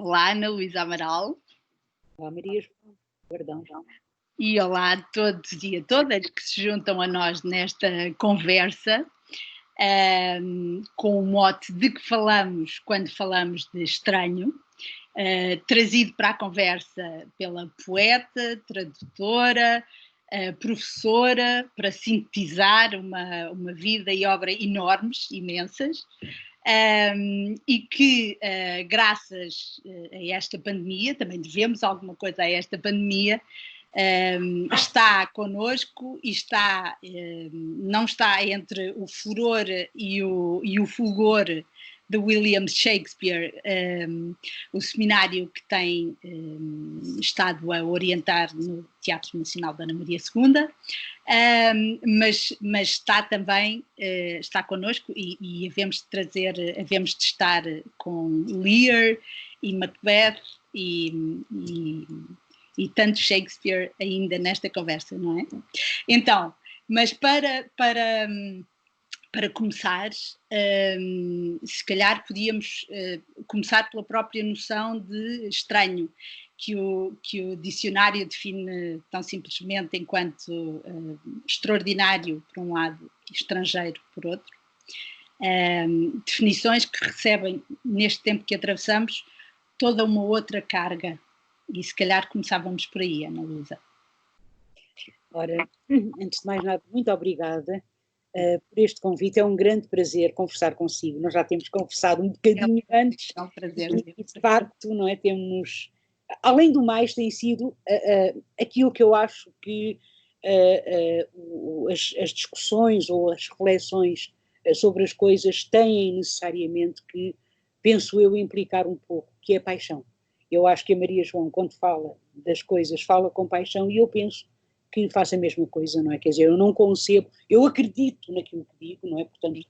Olá, Ana Luísa Amaral. Olá, Maria João. Perdão. E olá a todos e a todas que se juntam a nós nesta conversa, com o mote de que falamos quando falamos de estranho, trazido para a conversa pela poeta, tradutora, professora, para sintetizar uma vida e obra enormes, imensas, e que, graças a esta pandemia, também devemos alguma coisa a esta pandemia, está connosco e não está entre o furor e o fulgor de William Shakespeare, o seminário que tem estado a orientar no Teatro Nacional da Ana Maria II, mas está também, está connosco e havemos de estar com Lear e Macbeth e tanto Shakespeare ainda nesta conversa, não é? Então, mas para começar, se calhar podíamos começar pela própria noção de estranho, que o dicionário define tão simplesmente enquanto extraordinário, por um lado, e estrangeiro, por outro. Definições que recebem, neste tempo que atravessamos, toda uma outra carga. E se calhar começávamos por aí, Ana Luísa. Ora, antes de mais nada, muito obrigada por este convite. É um grande prazer conversar consigo. Nós já temos conversado um bocadinho antes. É um prazer. E de facto, não é? Temos, além do mais, tem sido aquilo que eu acho que as discussões ou as reflexões sobre as coisas têm necessariamente que, penso eu, implicar um pouco, que é a paixão. Eu acho que a Maria João, quando fala das coisas, fala com paixão, e eu penso que faz a mesma coisa, não é? Quer dizer, eu não concebo, eu acredito naquilo que digo, não é? Portanto,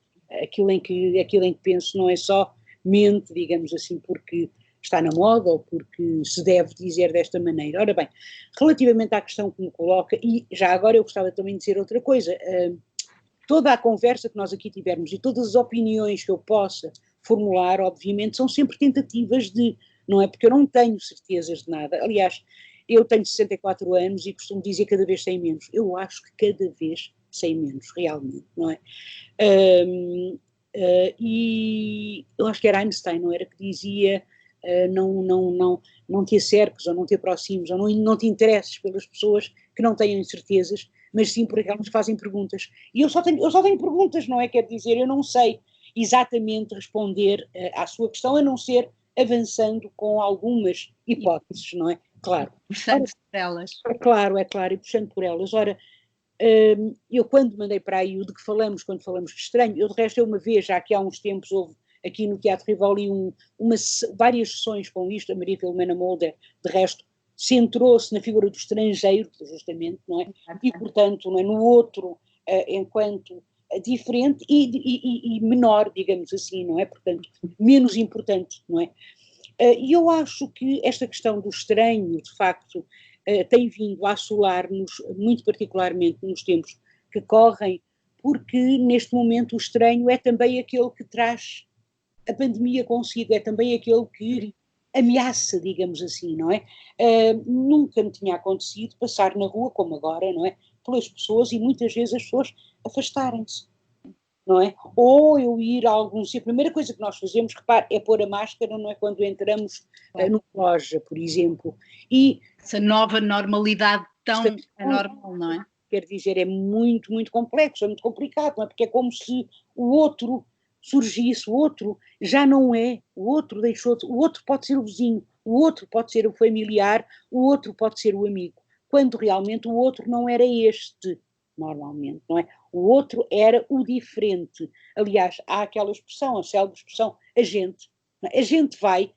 aquilo em que penso não é só mente, digamos assim, porque está na moda ou porque se deve dizer desta maneira. Ora bem, relativamente à questão que me coloca, e já agora eu gostava também de dizer outra coisa, toda a conversa que nós aqui tivermos e todas as opiniões que eu possa formular, obviamente, são sempre tentativas de, não é? Porque eu não tenho certezas de nada. Aliás, eu tenho 64 anos e costumo dizer cada vez sei menos. Eu acho que cada vez sei menos, realmente, não é? E eu acho que era Einstein, não era, que dizia não te acerques ou não te aproximes ou não te interesses pelas pessoas que não têm certezas, mas sim por aquelas que fazem perguntas. E eu só tenho perguntas, não é? Quer dizer, eu não sei exatamente responder à sua questão, a não ser avançando com algumas hipóteses, não é? Claro. Puxando por elas. É claro, e puxando por elas. Ora, eu quando mandei para aí o de que falamos, quando falamos de estranho, eu de resto, uma vez, já que há uns tempos houve aqui no Teatro Rivoli várias sessões com isto, a Maria Filomena Mulder, de resto, centrou-se na figura do estrangeiro, justamente, não é? E, portanto, não é? No outro, enquanto diferente e menor, digamos assim, não é? Portanto, menos importante, não é? E eu acho que esta questão do estranho, de facto, tem vindo a assolar-nos, muito particularmente nos tempos que correm, porque neste momento o estranho é também aquele que traz a pandemia consigo, é também aquele que ameaça, digamos assim, não é? Nunca me tinha acontecido passar na rua, como agora, não é? Pelas pessoas, e muitas vezes as pessoas afastarem-se, não é? Ou eu ir a algum sítio, a primeira coisa que nós fazemos, repare, é pôr a máscara, não é? Quando entramos numa loja, por exemplo. E essa nova normalidade tão anormal, não é? Quer dizer, é muito, muito complexo, é muito complicado, não é? Porque é como se o outro surgisse, o outro já não é, o outro pode ser o vizinho, o outro pode ser o familiar, o outro pode ser o amigo, quando realmente o outro não era este, normalmente, não é? O outro era o diferente. Aliás, há aquela expressão, a célebre expressão, a gente vai,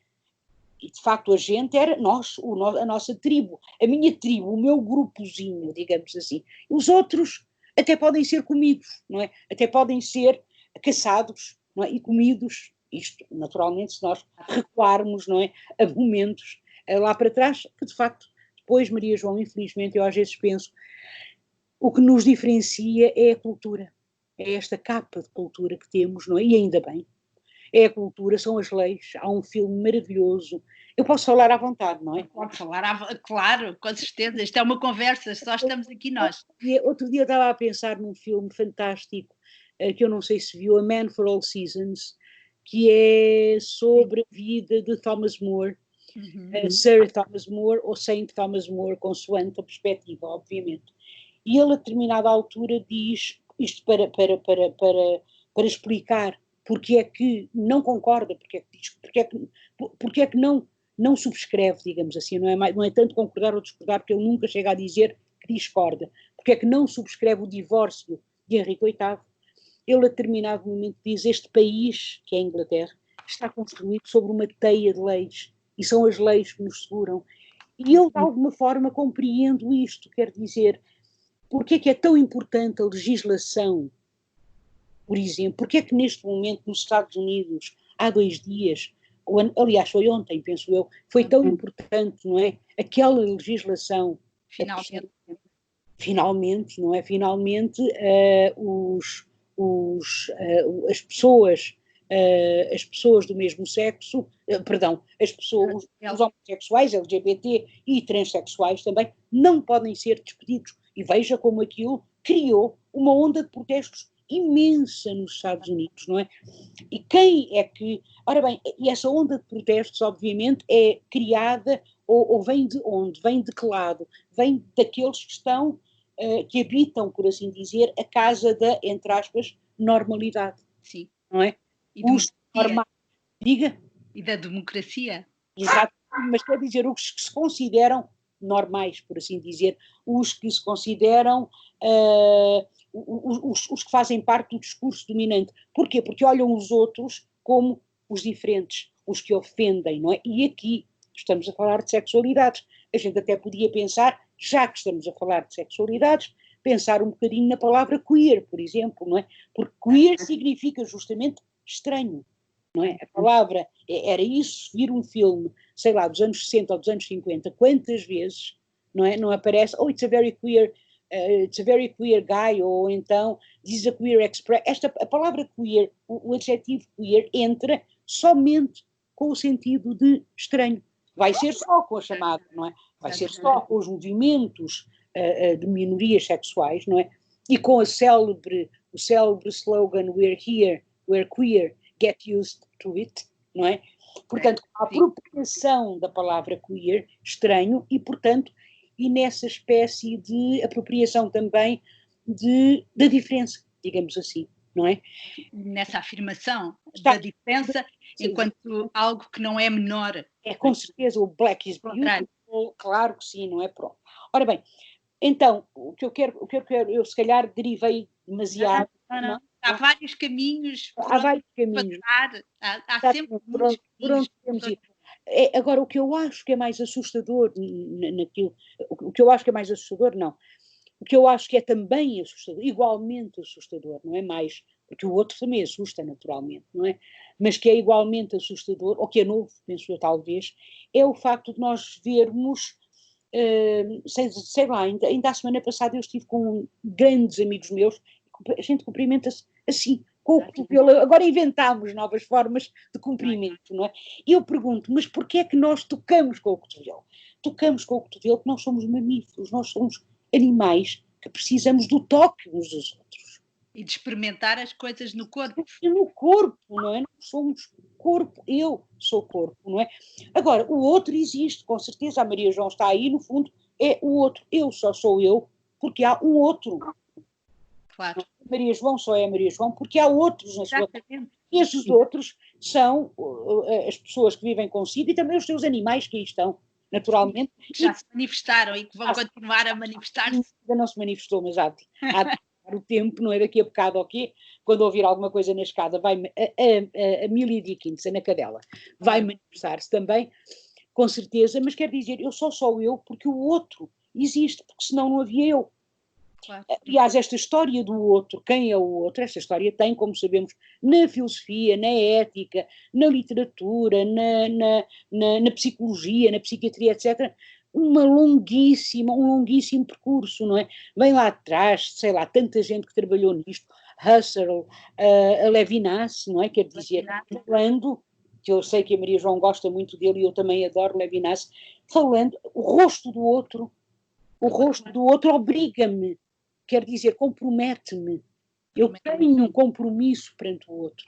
e de facto a gente era nós, a nossa tribo, a minha tribo, o meu grupozinho, digamos assim. E os outros até podem ser comidos, não é? Até podem ser caçados, não é? E comidos, isto naturalmente se nós recuarmos, não é? A momentos lá para trás, que de facto depois, Maria João, infelizmente, eu às vezes penso, o que nos diferencia é a cultura, é esta capa de cultura que temos, não é? E ainda bem. é a cultura, são as leis. Há um filme maravilhoso. Eu posso falar à vontade, não é? Pode falar, claro, com certeza. Isto é uma conversa, só estamos aqui nós. Outro dia estava a pensar num filme fantástico, que eu não sei se viu, A Man for All Seasons, que é sobre a vida de Thomas More, Sir Thomas More ou Saint Thomas More, consoante a perspectiva, obviamente. E ele, a determinada altura, diz isto para explicar porque é que não concorda, porque é que não subscreve, digamos assim, não é tanto concordar ou discordar, porque ele nunca chega a dizer que discorda, porque é que não subscreve o divórcio de Henrique VIII. Ele, a determinado momento, diz: este país, que é a Inglaterra, está construído sobre uma teia de leis, e são as leis que nos seguram. E eu, de alguma forma, compreendo isto, quer dizer, porque é que é tão importante a legislação, por exemplo, porque é que neste momento nos Estados Unidos, há 2 dias, aliás foi ontem, penso eu, foi tão importante, não é? Aquela legislação, finalmente, não é? Finalmente as pessoas do mesmo sexo, os homossexuais, LGBT e transexuais também, não podem ser despedidos. E veja como aquilo criou uma onda de protestos imensa nos Estados Unidos, não é? E quem é que... Ora bem, e essa onda de protestos, obviamente, é criada ou vem de onde? Vem de que lado? Vem daqueles que estão, que habitam, por assim dizer, a casa da, entre aspas, normalidade. Sim. Não é? E os normais. Diga? E da democracia. Exato, mas quer dizer, os que se consideram normais, por assim dizer, os que se consideram os que fazem parte do discurso dominante. Porquê? Porque olham os outros como os diferentes, os que ofendem, não é? E aqui estamos a falar de sexualidades. A gente até podia pensar, já que estamos a falar de sexualidades, pensar um bocadinho na palavra queer, por exemplo, não é? Porque queer significa justamente estranho, não é? A palavra, era isso, se vir um filme, sei lá, dos anos 60 ou dos anos 50, quantas vezes, não é? Não aparece, oh, it's a very queer guy, ou então, this is a queer express. A palavra queer, o adjetivo queer, entra somente com o sentido de estranho. Vai ser só com a chamada, não é? Vai ser só com os movimentos de minorias sexuais, não é? E com o célebre slogan We're here, we're queer, get used to it, não é? Portanto, a apropriação da palavra queer, estranho, e nessa espécie de apropriação também da diferença, digamos assim, não é? Nessa afirmação da diferença enquanto algo que não é menor. É, com certeza, o black is beautiful, claro que sim, não é? Pronto. Ora bem, então, o que eu quero, eu se calhar derivei demasiado. Não. Há vários caminhos. Há vários caminhos. Há sempre muitos caminhos. Agora, o que eu acho que é mais assustador naquilo, o que eu acho que é mais assustador, não. O que eu acho que é também assustador, igualmente assustador, não é mais, porque o outro também assusta naturalmente, não é? Mas que é igualmente assustador, ou que é novo, penso eu talvez, é o facto de nós vermos, sei lá, ainda a semana passada eu estive com grandes amigos meus, a gente cumprimenta-se assim, com o cotovelo. Agora inventámos novas formas de cumprimento, não é? E eu pergunto, mas porquê é que nós tocamos com o cotovelo? Tocamos com o cotovelo porque nós somos mamíferos, nós somos animais que precisamos do toque uns dos outros. E de experimentar as coisas no corpo. E no corpo, não é? Nós somos corpo, eu sou corpo, não é? Agora, o outro existe, com certeza, a Maria João está aí, no fundo, é o outro. Eu só sou eu porque há um outro. Claro. Maria João só é Maria João porque há outros na sua vida. E esses outros são as pessoas que vivem consigo e também os seus animais que aí estão, naturalmente. Que já se manifestaram e que vão continuar a manifestar-se. Ainda não se manifestou, mas há de o tempo, não é daqui a bocado ou quê, quando ouvir alguma coisa na escada, a Millie Dickinson, na cadela, vai manifestar-se também, com certeza, mas quer dizer, eu sou eu porque o outro existe, porque senão não havia eu. Claro. Aliás, esta história do outro, quem é o outro, esta história tem, como sabemos, na filosofia, na ética, na literatura, na psicologia, na psiquiatria, etc., um longuíssimo percurso, não é? Vem lá atrás, sei lá, tanta gente que trabalhou nisto, Husserl, a Levinas, não é? Quer dizer, falando, que eu sei que a Maria João gosta muito dele e eu também adoro Levinas, falando, o rosto do outro obriga-me, quer dizer, compromete-me. Eu tenho um compromisso perante o outro.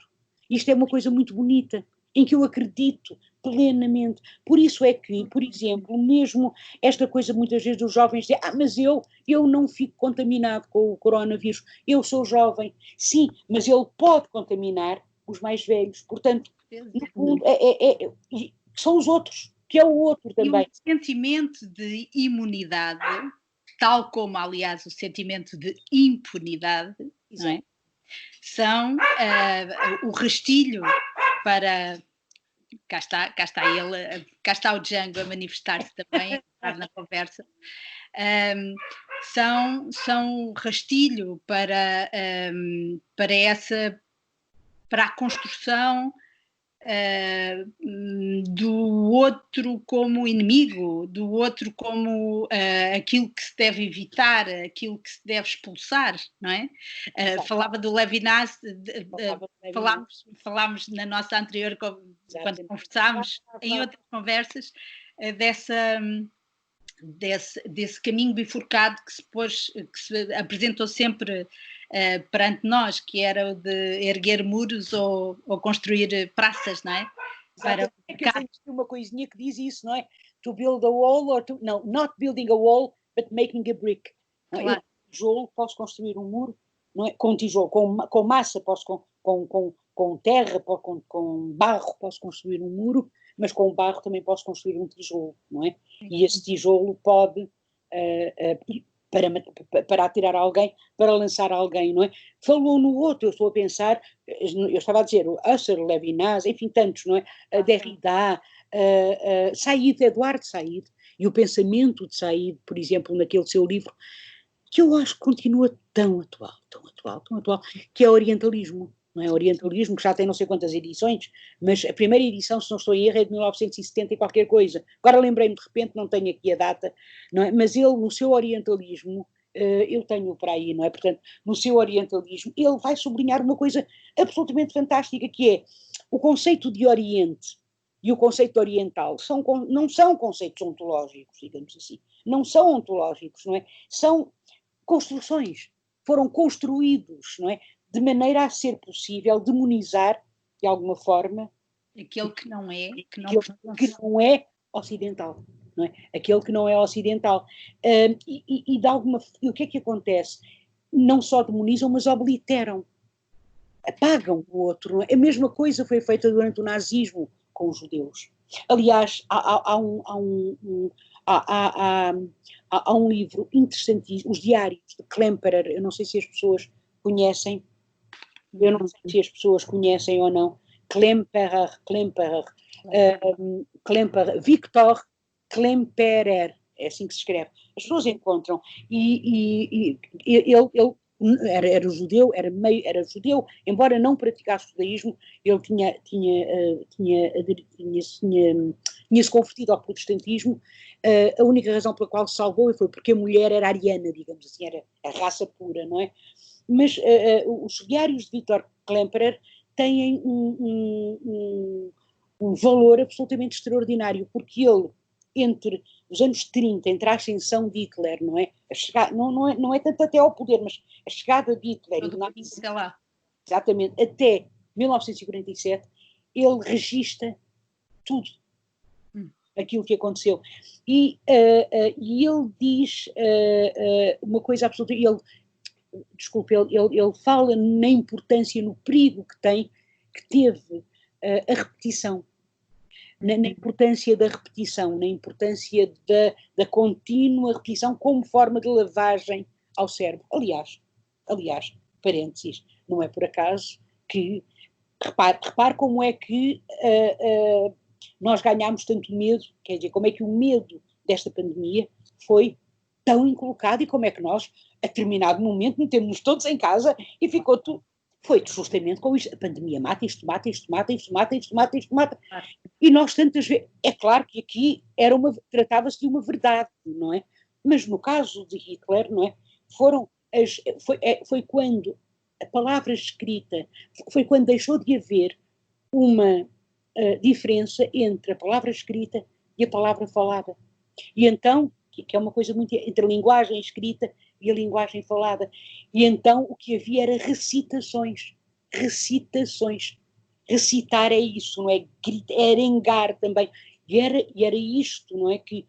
Isto é uma coisa muito bonita, em que eu acredito plenamente. Por isso é que, por exemplo, mesmo esta coisa muitas vezes dos jovens dizem, mas eu não fico contaminado com o coronavírus, eu sou jovem. Sim, mas ele pode contaminar os mais velhos. Portanto, no fundo, são os outros, que é o outro também. E o sentimento de imunidade, tal como, aliás, o sentimento de impunidade, não é? São o rastilho para... Cá está ele, cá está o Django a manifestar-se também, a estar na conversa. São rastilho para a construção do outro como inimigo, do outro como aquilo que se deve evitar, aquilo que se deve expulsar, não é? Falava do Levinas, falámos na nossa anterior, quando conversámos, em outras conversas, desse caminho bifurcado que se apresentou sempre perante nós, que era o de erguer muros ou construir praças, não é? Para tem uma coisinha que diz isso, não é? To build a wall, not building a wall, but making a brick. Claro. Eu, com tijolo, posso construir um muro, não é? Com tijolo, com massa, posso com terra, com barro, posso construir um muro, mas com barro também posso construir um tijolo, não é? E esse tijolo pode, para atirar alguém, para lançar alguém, não é? Falou no outro, eu estou a pensar, eu estava a dizer, o Husserl, Levinas, enfim, tantos, não é? Derrida, Said, Eduardo Said, e o pensamento de Said, por exemplo, naquele seu livro, que eu acho que continua tão atual, que é o orientalismo. Não é? Orientalismo, que já tem não sei quantas edições, mas a primeira edição, se não estou em erro, é de 1970 e qualquer coisa. Agora lembrei-me de repente, não tenho aqui a data, não é? Mas ele, no seu orientalismo, eu tenho para aí, não é? Portanto, no seu orientalismo, ele vai sublinhar uma coisa absolutamente fantástica, que é o conceito de Oriente e o conceito oriental não são conceitos ontológicos, digamos assim. Não são ontológicos, não é? São construções. Foram construídos, não é? De maneira a ser possível demonizar, de alguma forma, aquele que não é, que não é ocidental. Não é? Aquele que não é ocidental. E o que é que acontece? Não só demonizam, mas obliteram. Apagam o outro. Não é? A mesma coisa foi feita durante o nazismo com os judeus. Aliás, há um livro interessantíssimo, Os Diários de Klemperer, eu não sei se as pessoas conhecem, ou não, Klemperer, Victor Klemperer, é assim que se escreve. As pessoas encontram, e ele era judeu, embora não praticasse judaísmo, ele tinha-se convertido ao protestantismo. A única razão pela qual se salvou foi porque a mulher era ariana, digamos assim, era a raça pura, não é? Mas os diários de Victor Klemperer têm um valor absolutamente extraordinário, porque ele, entre os anos 30, entre a ascensão de Hitler, não é? Não é tanto até ao poder, mas a chegada de Hitler, exatamente, até 1947, ele registra tudo aquilo que aconteceu. E ele diz uma coisa absoluta, ele fala na importância, no perigo que teve a repetição, na importância da repetição, na importância da contínua repetição como forma de lavagem ao cérebro. Aliás, parênteses, não é por acaso que, repare como é que nós ganhámos tanto medo, quer dizer, como é que o medo desta pandemia foi tão incolocado e como é que nós, a determinado momento, metemos-nos todos em casa e ficou tudo. Foi justamente com isto. A pandemia mata isto. E nós tantas vezes. É claro que aqui tratava-se de uma verdade, não é? Mas no caso de Hitler, não é? Foi quando a palavra escrita foi quando deixou de haver uma diferença entre a palavra escrita e a palavra falada. E então, que é uma coisa muito entre a linguagem escrita e a linguagem falada. E então o que havia era recitações. Recitar é isso, não é? É arengar também. E era isto, não é? Que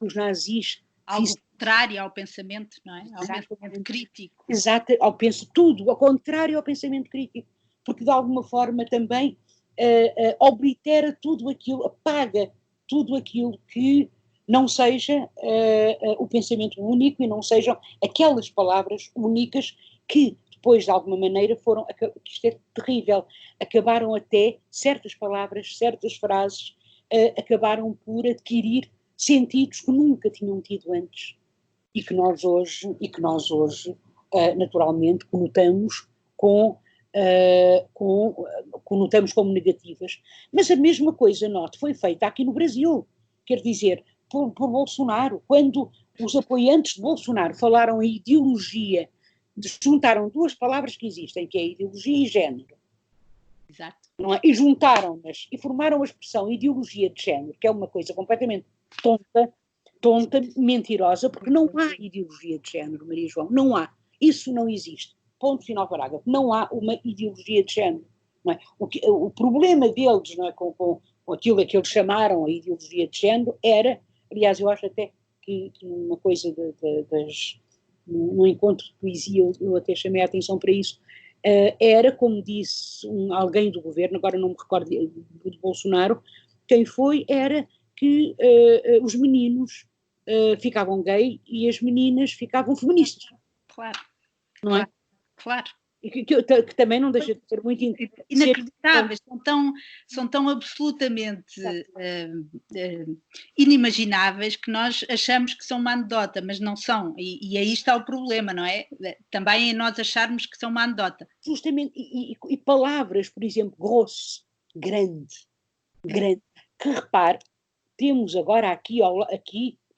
os nazis... Ao contrário ao pensamento, não é? Ao pensamento crítico. Exato, tudo, ao contrário ao pensamento crítico. Porque de alguma forma também oblitera tudo aquilo, apaga tudo aquilo que não seja o pensamento único e não sejam aquelas palavras únicas que depois de alguma maneira foram, isto é terrível, acabaram até, certas palavras, certas frases, acabaram por adquirir sentidos que nunca tinham tido antes e que nós hoje naturalmente conotamos conotamos como negativas. Mas a mesma coisa, note, foi feita aqui no Brasil, quer dizer, por Bolsonaro, quando os apoiantes de Bolsonaro falaram em ideologia, juntaram duas palavras que existem, que é ideologia e género. Exato. Não é? E juntaram-nas e formaram a expressão ideologia de género, que é uma coisa completamente tonta, mentirosa, porque não há ideologia de género, Maria João, não há. Isso não existe. Ponto final parágrafo. Não há uma ideologia de género. Não é? O problema deles, não é, com aquilo que eles chamaram a ideologia de género era, aliás, eu acho até que uma coisa no encontro de poesia eu até chamei a atenção para isso, era, como disse alguém do governo, agora não me recordo de Bolsonaro, quem foi, era que os meninos ficavam gay e as meninas ficavam feministas. Claro. Não é? Claro. Que também não deixa de ser muito inacreditáveis, são tão absolutamente inimagináveis que nós achamos que são uma anedota, mas não são, e aí está o problema, não é? Também em nós acharmos que são uma anedota. Justamente, e palavras, por exemplo, grosso, grande, que repare, temos agora aqui,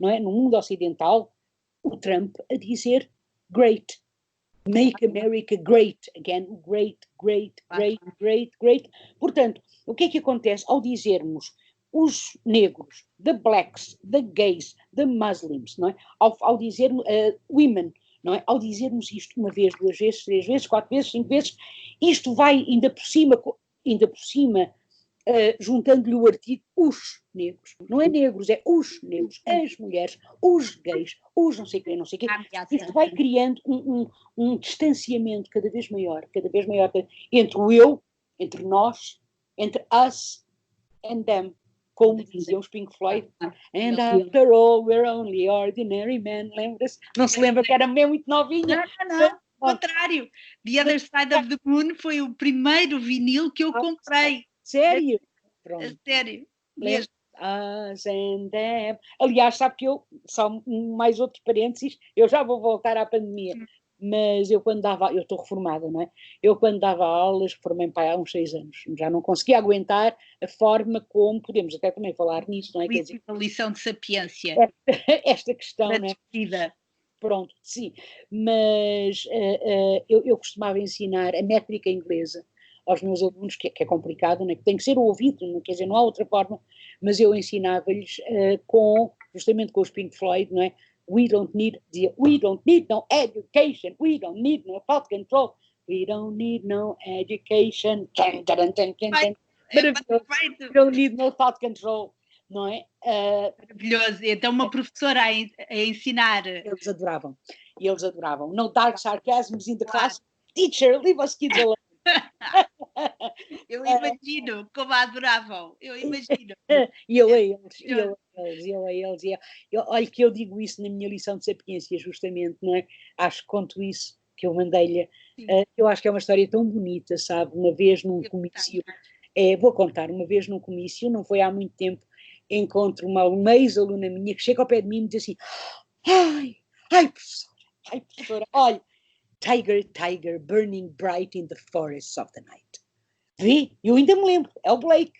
não é, no mundo ocidental, o Trump a dizer great. Make America great again, great. Portanto, o que é que acontece ao dizermos os negros, the blacks, the gays, the Muslims, não é? Ao dizermos women, não é? Ao dizermos isto uma vez, duas vezes, três vezes, quatro vezes, cinco vezes, isto vai ainda por cima juntando-lhe o artigo os negros, não é negros, é os negros, as mulheres, os gays, os não sei quem, isto vai criando um distanciamento cada vez maior entre o eu, entre nós, entre us and them, como diziam os Pink Floyd, and after all we're only ordinary men, lembra-se? Não se lembra que era mesmo muito novinha? Não. Contrário, The Other Side of the Moon foi o primeiro vinil que eu comprei. Sério? Pronto. Sério. Mesmo. Us and them. Aliás, sabe que só mais outro parênteses, eu já vou voltar à pandemia, mas eu estou reformada, não é? Eu quando dava aulas, formei há uns 6 anos, já não conseguia aguentar a forma como, podemos até também falar nisso, não é? Quer dizer, a lição de sapiência. Esta questão, não é? Pronto, sim, mas eu costumava ensinar a métrica inglesa aos meus alunos, que é complicado, né? Que tem que ser ouvido, não quer dizer, não há outra forma, mas eu ensinava-lhes justamente com os Pink Floyd, não é? We don't need no education, we don't need no thought control, we don't need no education, we don't need no thought control, não é? Maravilhoso, então uma professora a ensinar. Eles adoravam. No dark sarcasms in the class, teacher, leave us kids alone. Eu imagino como a adoravam, eu imagino. E eu a eles. Olha que eu digo isso na minha lição de sapiência, justamente, não é? Acho que conto isso, que eu mandei-lhe. Eu acho que é uma história tão bonita, sabe? Uma vez num comício, vou contar, uma vez num comício, não foi há muito tempo, encontro uma ex-aluna minha que chega ao pé de mim e diz assim: ai, professora, olha, tiger, burning bright in the forests of the night. Vê? Eu ainda me lembro, é o Blake.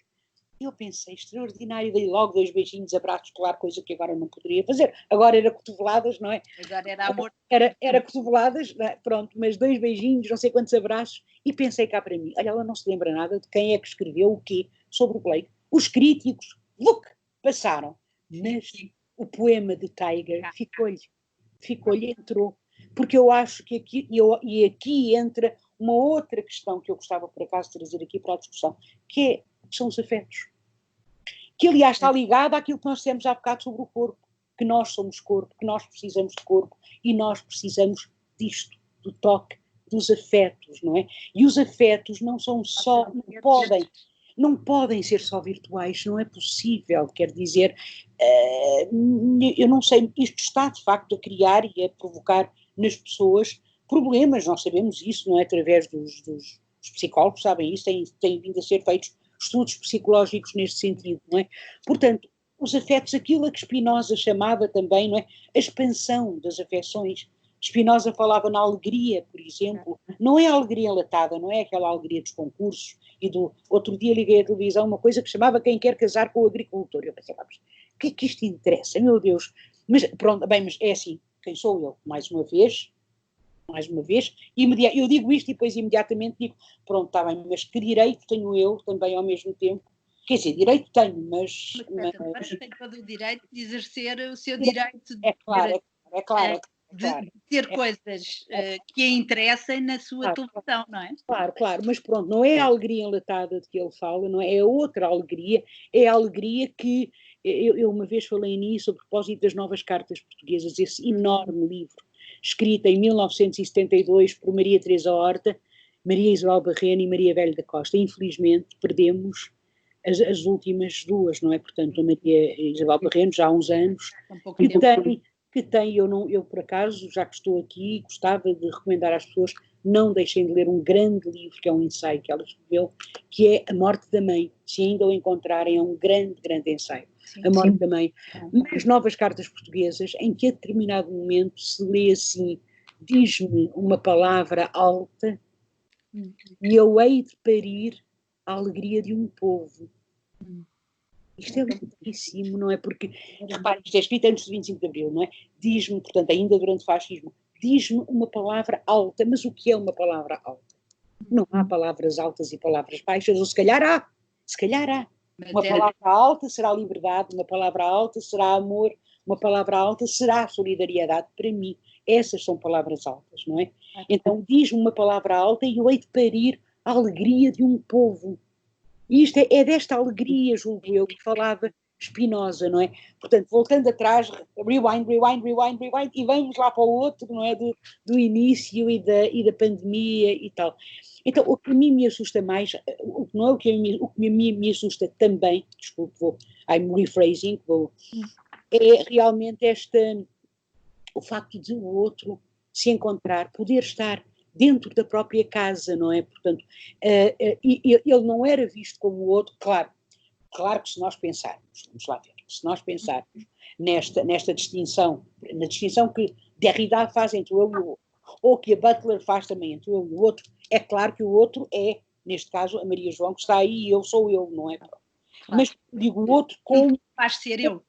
Eu pensei, extraordinário, dei logo 2 beijinhos, abraços, claro, coisa que agora não poderia fazer. Agora era cotoveladas, não é? Agora era amor. Era cotoveladas, é? Pronto, mas 2 beijinhos, não sei quantos abraços, e pensei cá para mim, olha, ela não se lembra nada de quem é que escreveu o quê sobre o Blake. Os críticos, look, passaram, mas o poema de Tiger ficou-lhe, entrou, porque eu acho que aqui, e aqui entra uma outra questão que eu gostava por acaso de trazer aqui para a discussão, que são os afetos, que aliás está ligado àquilo que nós dissemos há bocado sobre o corpo, que nós somos corpo, que nós precisamos de corpo e nós precisamos disto, do toque, dos afetos, não é? E os afetos não são só, não podem ser só virtuais, não é possível, quer dizer, eu não sei, isto está de facto a criar e a provocar nas pessoas problemas, nós sabemos isso, não é? Através dos psicólogos, sabem isso, têm vindo a ser feitos estudos psicológicos neste sentido, não é? Portanto, os afetos, aquilo a que Spinoza chamava também, não é? A expansão das afecções. Spinoza falava na alegria, por exemplo, não é a alegria enlatada, não é aquela alegria dos concursos e do... Outro dia liguei à televisão uma coisa que chamava Quem Quer Casar com o Agricultor. Eu pensei, mas o que é que isto interessa, meu Deus? Mas pronto, bem, mas é assim, quem sou eu? Mais uma vez, eu digo isto e depois imediatamente digo, pronto, está bem, mas que direito tenho eu também ao mesmo tempo? Quer dizer, direito tenho, mas tem todo o direito de exercer o seu direito de, é claro, de ter coisas que a interessem na sua televisão, não é? Claro, mas pronto, não é a alegria enlatada de que ele fala, não é? É outra alegria, é a alegria que eu uma vez falei nisso a propósito das Novas Cartas Portuguesas, esse enorme livro, escrita em 1972 por Maria Teresa Horta, Maria Isabel Barreno e Maria Velho da Costa. Infelizmente perdemos as últimas duas, não é? Portanto, a Maria Isabel Barreno já há uns anos, que tem eu por acaso, já que estou aqui, gostava de recomendar às pessoas, não deixem de ler um grande livro, que é um ensaio que ela escreveu, que é A Morte da Mãe. Se ainda o encontrarem, é um grande ensaio. Sim, A Morte da Mãe. Mas Novas Cartas Portuguesas, em que a determinado momento se lê assim, diz-me uma palavra alta e eu hei de parir a alegria de um povo. Isto é lindíssimo, não é? Porque, repare, isto é escrito antes do 25 de Abril, não é? Diz-me, portanto, ainda durante o fascismo, diz-me uma palavra alta, mas o que é uma palavra alta? Não há palavras altas e palavras baixas, ou se calhar há. Uma palavra alta será liberdade, uma palavra alta será amor, uma palavra alta será solidariedade. Para mim, essas são palavras altas, não é? Então, diz-me uma palavra alta e eu hei de parir a alegria de um povo. E isto é desta alegria, julgo eu, que falava Spinoza, não é? Portanto, voltando atrás, rewind, e vamos lá para o outro, não é? Do início e da pandemia e tal. Então, o que a mim me assusta mais, não é o que a mim me assusta também, desculpe, I'm rephrasing, é realmente o facto de o outro se encontrar, poder estar dentro da própria casa, não é? Portanto, ele não era visto como o outro, claro que se nós pensarmos, vamos lá ver, se nós pensarmos nesta distinção, na distinção que Derrida faz entre o eu e o outro, ou que a Butler faz também entre o eu e o outro, é claro que o outro é, neste caso, a Maria João, que está aí e eu sou eu, não é? Claro. Mas digo o outro como... Faz ser eu.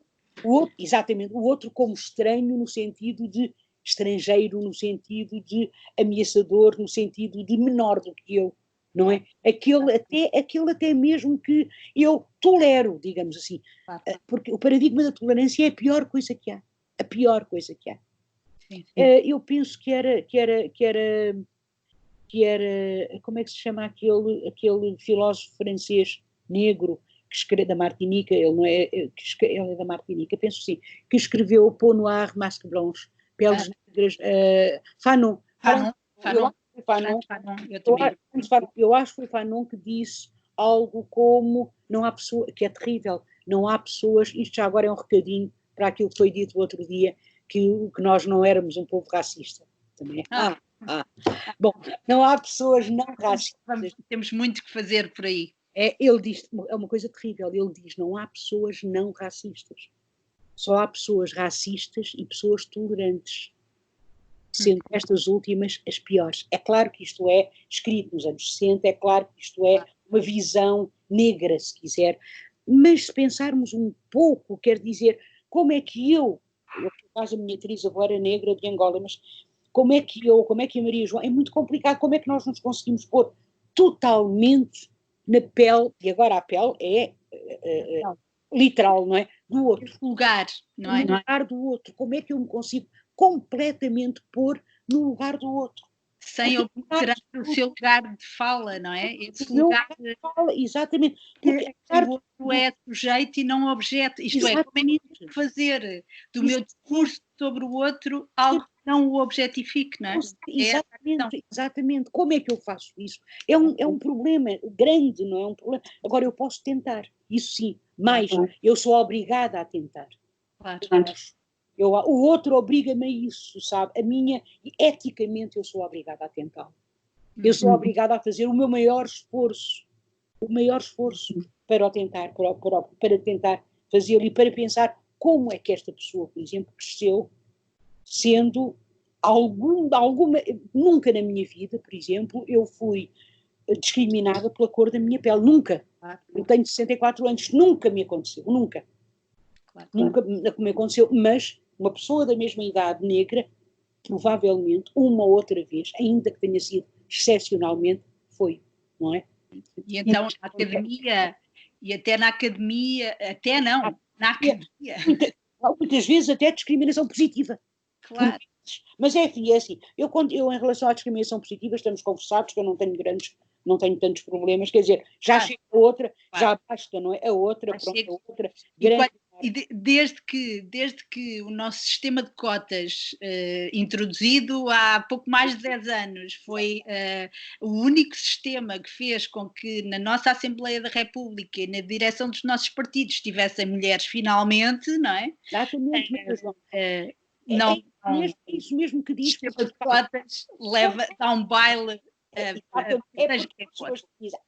Exatamente, o outro como estranho no sentido de estrangeiro, no sentido de ameaçador, no sentido de menor do que eu, não é? Aquele até mesmo que eu tolero, digamos assim, porque o paradigma da tolerância é a pior coisa que há, Sim. Eu penso que era, como é que se chama aquele filósofo francês negro, que escreve da Martinica, ele não é, ele é da Martinica, penso sim, que escreveu o Peau Noire, Masque Blanche, Peles Negras, Fanon. Eu acho que foi Fanon que disse algo como, não há pessoa, que é terrível, não há pessoas, isto já agora é um recadinho para aquilo que foi dito o outro dia, que nós não éramos um povo racista. Também. Bom, não há pessoas não racistas. Temos muito que fazer por aí. Ele diz, é uma coisa terrível, ele diz, não há pessoas não racistas. Só há pessoas racistas e pessoas tolerantes, sendo estas últimas as piores. É claro que isto é escrito nos anos 60, é claro que isto é uma visão negra, se quiser, Mas se pensarmos um pouco, quer dizer, como é que eu a minha trisavó era negra de Angola, mas como é que a Maria João, é muito complicado, como é que nós nos conseguimos pôr totalmente na pele, e agora a pele é literal, não é? Do outro. Lugar, não é? No lugar do outro. Como é que eu me consigo completamente pôr no lugar do outro? Sem obliterar o seu lugar de fala, não é? Esse lugar de fala, exatamente. Porque o outro é sujeito e não objeto. Isto é, como é que eu tenho que fazer do meu discurso sobre o outro algo que não o objetifique, não é? Exatamente. Como é que eu faço isso? É um problema grande, não é um problema. Agora, eu posso tentar, isso sim, mas eu sou obrigada a tentar. Claro. O outro obriga-me a isso, sabe? Eticamente, eu sou obrigada a tentá-lo. Eu sou obrigada a fazer o meu maior esforço para o tentar, para tentar fazê-lo e para pensar como é que esta pessoa, por exemplo, cresceu sendo alguma. Nunca na minha vida, por exemplo, eu fui discriminada pela cor da minha pele. Nunca. Eu tenho 64 anos, nunca me aconteceu. Nunca. Nunca me aconteceu, mas uma pessoa da mesma idade negra, provavelmente, uma ou outra vez, ainda que tenha sido excepcionalmente, foi, não é? E então na academia, e até na academia, até não, na academia. Muitas vezes até discriminação positiva. Claro. Mas é assim, eu em relação à discriminação positiva estamos conversados, que eu não tenho tantos problemas, quer dizer, já chega a outra, já basta, não é? A outra, pronto, a outra. Desde que o nosso sistema de cotas, introduzido há pouco mais de 10 anos, foi o único sistema que fez com que na nossa Assembleia da República e na direção dos nossos partidos estivessem mulheres finalmente, não é? Exatamente, mesmo. Não, é isso mesmo que diz. O sistema de cotas dá um baile. Porque as pessoas dizem,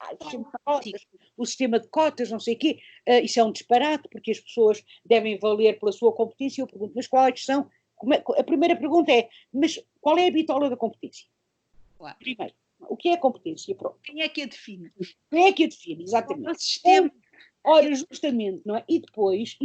o sistema de cotas, não sei o quê, isso é um disparate, porque as pessoas devem valer pela sua competência. Eu pergunto, mas quais são? A primeira pergunta é, mas qual é a bitola da competência? Claro. Primeiro, o que é a competência? Pronto. Quem é que a define? Quem é que a define, exatamente. O sistema. Ora, justamente, não é? E depois,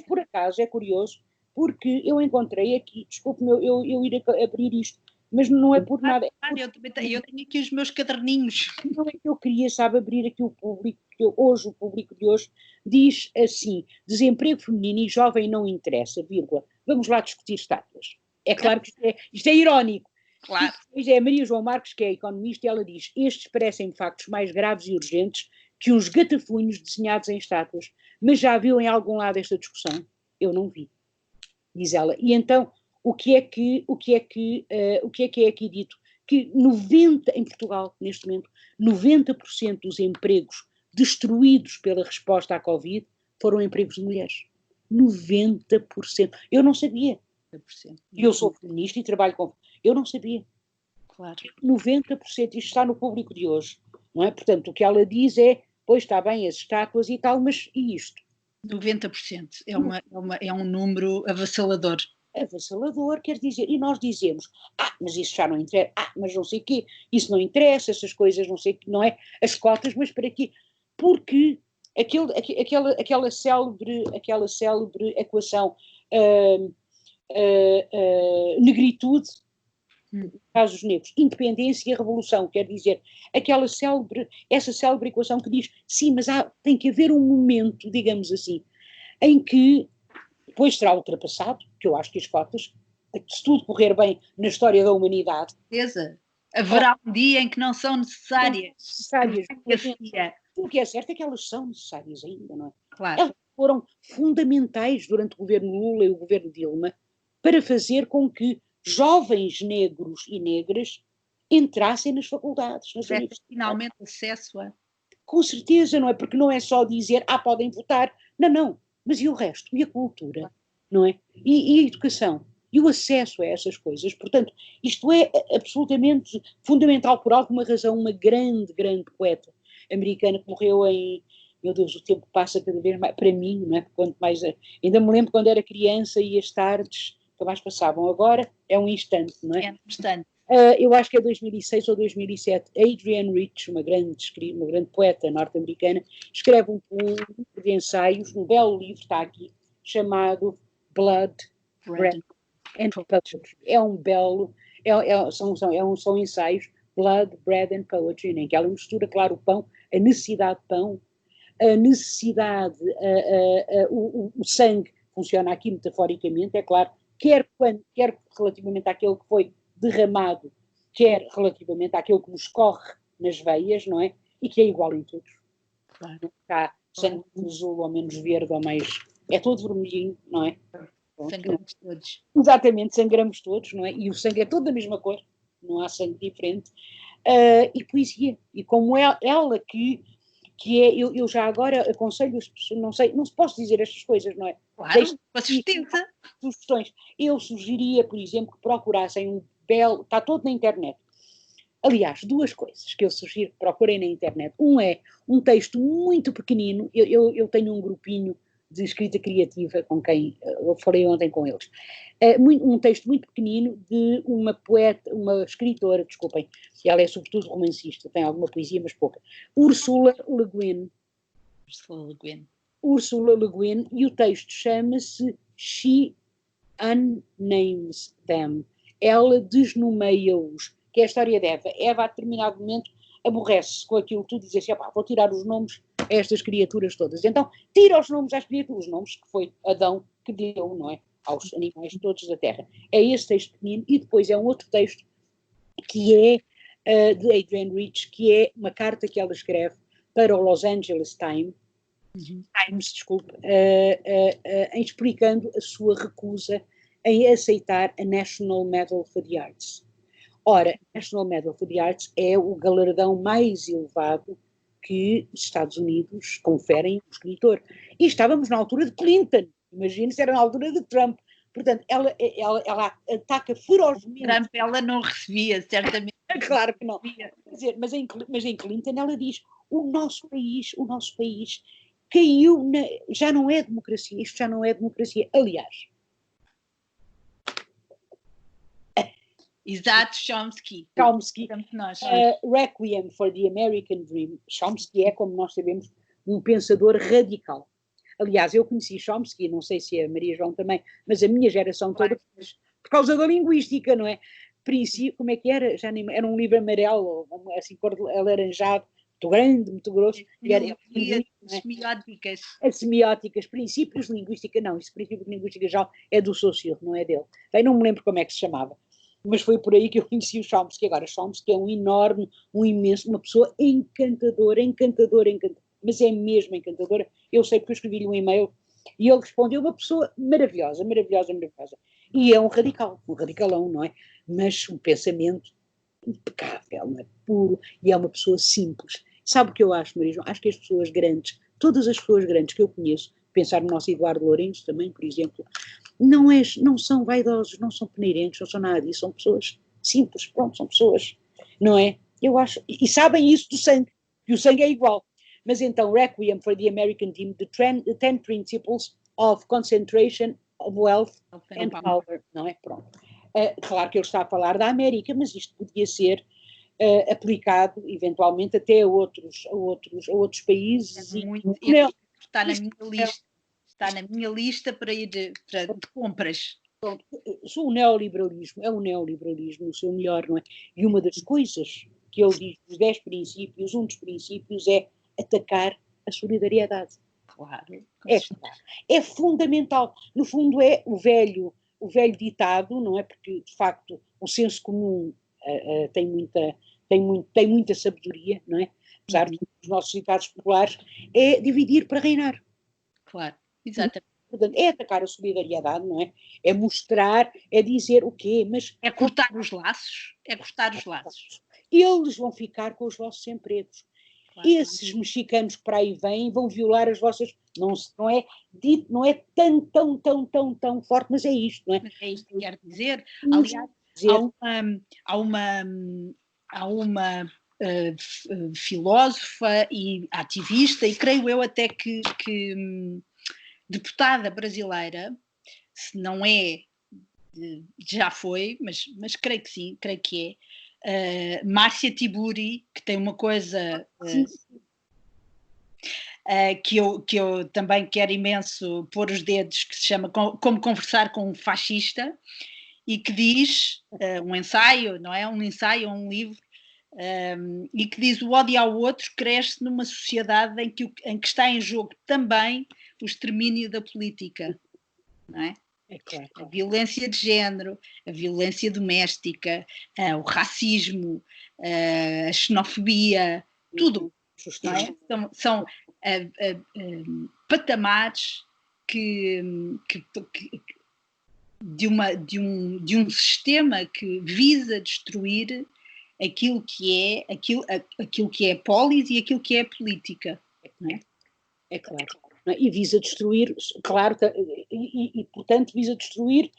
por acaso, é curioso, porque eu encontrei aqui, desculpe-me eu ir abrir isto, mas não é por nada. Eu tenho aqui os meus caderninhos. Não é que eu queria, sabe, abrir aqui o público, hoje o público de hoje diz assim, desemprego feminino e jovem não interessa, vírgula, vamos lá discutir estátuas. É claro que isto é irónico. Claro. Pois é, Maria João Marques, que é economista, e ela diz, estes parecem factos mais graves e urgentes que uns gatafunhos desenhados em estátuas. Mas já viu em algum lado esta discussão? Eu não vi, diz ela. E então, o que é aqui dito? Que em Portugal, neste momento, 90% dos empregos destruídos pela resposta à Covid foram empregos de mulheres. 90%. Eu não sabia. 90%. Eu sou feminista e trabalho com... Eu não sabia. Claro. 90%. Isto está no público de hoje. Não é? Portanto, o que ela diz é, pois está bem, as estátuas e tal, mas e isto? 90%. É um número avassalador. Avassalador, quer dizer, e nós dizemos, mas isso já não interessa, mas não sei o quê, isso não interessa, essas coisas não sei o quê, não é? As cotas, mas para quê? Porque aquela célebre equação negritude, casos negros, independência e revolução, quer dizer, essa célebre equação que diz, sim, mas tem que haver um momento, digamos assim, em que depois será ultrapassado, que eu acho que as cotas, se tudo correr bem na história da humanidade... Certeza. Haverá um dia em que não são necessárias. O que é certo é que elas são necessárias ainda, não é? Claro. Elas foram fundamentais durante o governo Lula e o governo Dilma para fazer com que jovens negros e negras entrassem nas faculdades, nas universidades. Finalmente acesso a... Com certeza, não é? Porque não é só dizer, podem votar. Não. Mas e o resto? E a cultura? Não é? E a educação? E o acesso a essas coisas? Portanto, isto é absolutamente fundamental por alguma razão. Uma grande, grande poeta americana que morreu em... Meu Deus, o tempo passa cada vez mais... Para mim, não é? Quanto mais... Ainda me lembro quando era criança e as tardes que mais passavam. Agora é um instante, não é? É um instante. Eu acho que é 2006 ou 2007, Adrienne Rich, uma grande poeta norte-americana, escreve um livro de ensaios, um belo livro, está aqui, chamado Blood, Bread and Poetry. É um belo, são ensaios, Blood, Bread and Poetry, em que ela mistura, claro, o pão, a necessidade de pão, a necessidade, o sangue funciona aqui metaforicamente, é claro, quer relativamente àquele que foi derramado, quer relativamente àquele que nos corre nas veias, não é? E que é igual em todos. Claro. Há sangue azul ou menos verde ou mais... É todo vermelhinho, não é? Sangramos todos. Exatamente, sangramos todos, não é? E o sangue é todo da mesma cor, não há sangue diferente. E poesia. E como ela que é, eu já agora aconselho as pessoas, não sei, não se posso dizer estas coisas, não é? Claro, com assistência. Sugestões. Eu sugeria, por exemplo, que procurassem um belo, está todo na internet. Aliás, duas coisas que eu sugiro que procurem na internet. Um é um texto muito pequenino, eu tenho um grupinho de escrita criativa com quem eu falei ontem com eles. Um texto muito pequenino de uma poeta, uma escritora, desculpem, ela é sobretudo romancista, tem alguma poesia, mas pouca. Ursula Le Guin. Ursula Le Guin, e o texto chama-se She Unnames Them. Ela desnomeia-os, que é a história de Eva. Eva, a determinado momento, aborrece-se com aquilo tudo e diz assim, vou tirar os nomes a estas criaturas todas. Então, tira os nomes às criaturas, os nomes que foi Adão que deu, não é? Aos animais todos da Terra. É esse texto pequenino, e depois é um outro texto que é de Adrienne Rich, que é uma carta que ela escreve para o Los Angeles Times, desculpe, explicando a sua recusa em aceitar a National Medal for the Arts. Ora, a National Medal for the Arts é o galardão mais elevado que os Estados Unidos conferem ao escritor. E estávamos na altura de Clinton, imagine se era na altura de Trump. Portanto, ela ataca ferozmente. Trump ela não recebia, certamente. Claro que não. Mas em Clinton ela diz, o nosso país caiu, já não é democracia, isto já não é democracia. Aliás, exato, Chomsky. Requiem for the American Dream. Chomsky é, como nós sabemos, um pensador radical. Aliás, eu conheci Chomsky, não sei se a Maria João também, mas a minha geração toda, por causa da linguística, não é? Princípio, como é que era? Já nem, era um livro amarelo, assim, cor alaranjado, muito grande, muito grosso. Semióticas. As semióticas, princípios de linguística, não, esse princípio de linguística já é do Saussure, não é dele. Bem, não me lembro como é que se chamava. Mas foi por aí que eu conheci o Chomsky. Agora, Chomsky é um enorme, um imenso, uma pessoa encantadora, mas é mesmo encantadora. Eu sei porque eu escrevi-lhe um e-mail e ele respondeu, uma pessoa maravilhosa. E é um radicalão, não é? Mas um pensamento impecável, não é? Puro, e é uma pessoa simples. Sabe o que eu acho, Maria João? Acho que as pessoas grandes, todas as pessoas grandes que eu conheço, pensar no nosso Eduardo Lourenço também, por exemplo, não são vaidosos, não são peneirentos, não são nada disso, são pessoas simples, pronto, são pessoas, não é? Eu acho, e sabem isso do sangue, que o sangue é igual. Mas então, Requiem for the American Dream, the 10 Principles of Concentration of Wealth and Power, não é? Pronto. Claro que ele está a falar da América, mas isto podia ser aplicado, eventualmente, até a outros países. Está na minha lista. Está na minha lista para ir de compras. Pronto, o neoliberalismo é o neoliberalismo no seu melhor, não é? E uma das coisas que ele diz dos 10 princípios, um dos princípios é atacar a solidariedade. Claro. É fundamental. No fundo é o velho ditado, não é? Porque, de facto, o senso comum tem muita sabedoria, não é? Apesar dos nossos ditados populares, é dividir para reinar. Claro. Exatamente. Portanto, é atacar a solidariedade, não é? É mostrar, é dizer o quê? Mas é cortar os laços. Eles vão ficar com os vossos empregos. Claro. Esses mexicanos que para aí vêm vão violar as vossas... Não é dito, não é tão forte, mas é isto, não é? Mas é isto que quero dizer. Aliás, há uma filósofa e ativista, e creio eu até que deputada brasileira, se não é já foi, mas creio que sim, creio que é. Márcia Tiburi, que tem uma coisa que eu também quero imenso pôr os dedos, que se chama Como Conversar com um Fascista, e que diz, um ensaio, não é? Um ensaio ou um livro, e que diz: o ódio ao outro cresce numa sociedade em que está em jogo também o extermínio da política, não é? É claro. A violência de género, a violência doméstica, o racismo, a xenofobia, tudo. Não é? São patamares de um sistema que visa destruir aquilo que é a polis e aquilo que é a política. Não é? É claro. E visa destruir, claro, e portanto visa destruir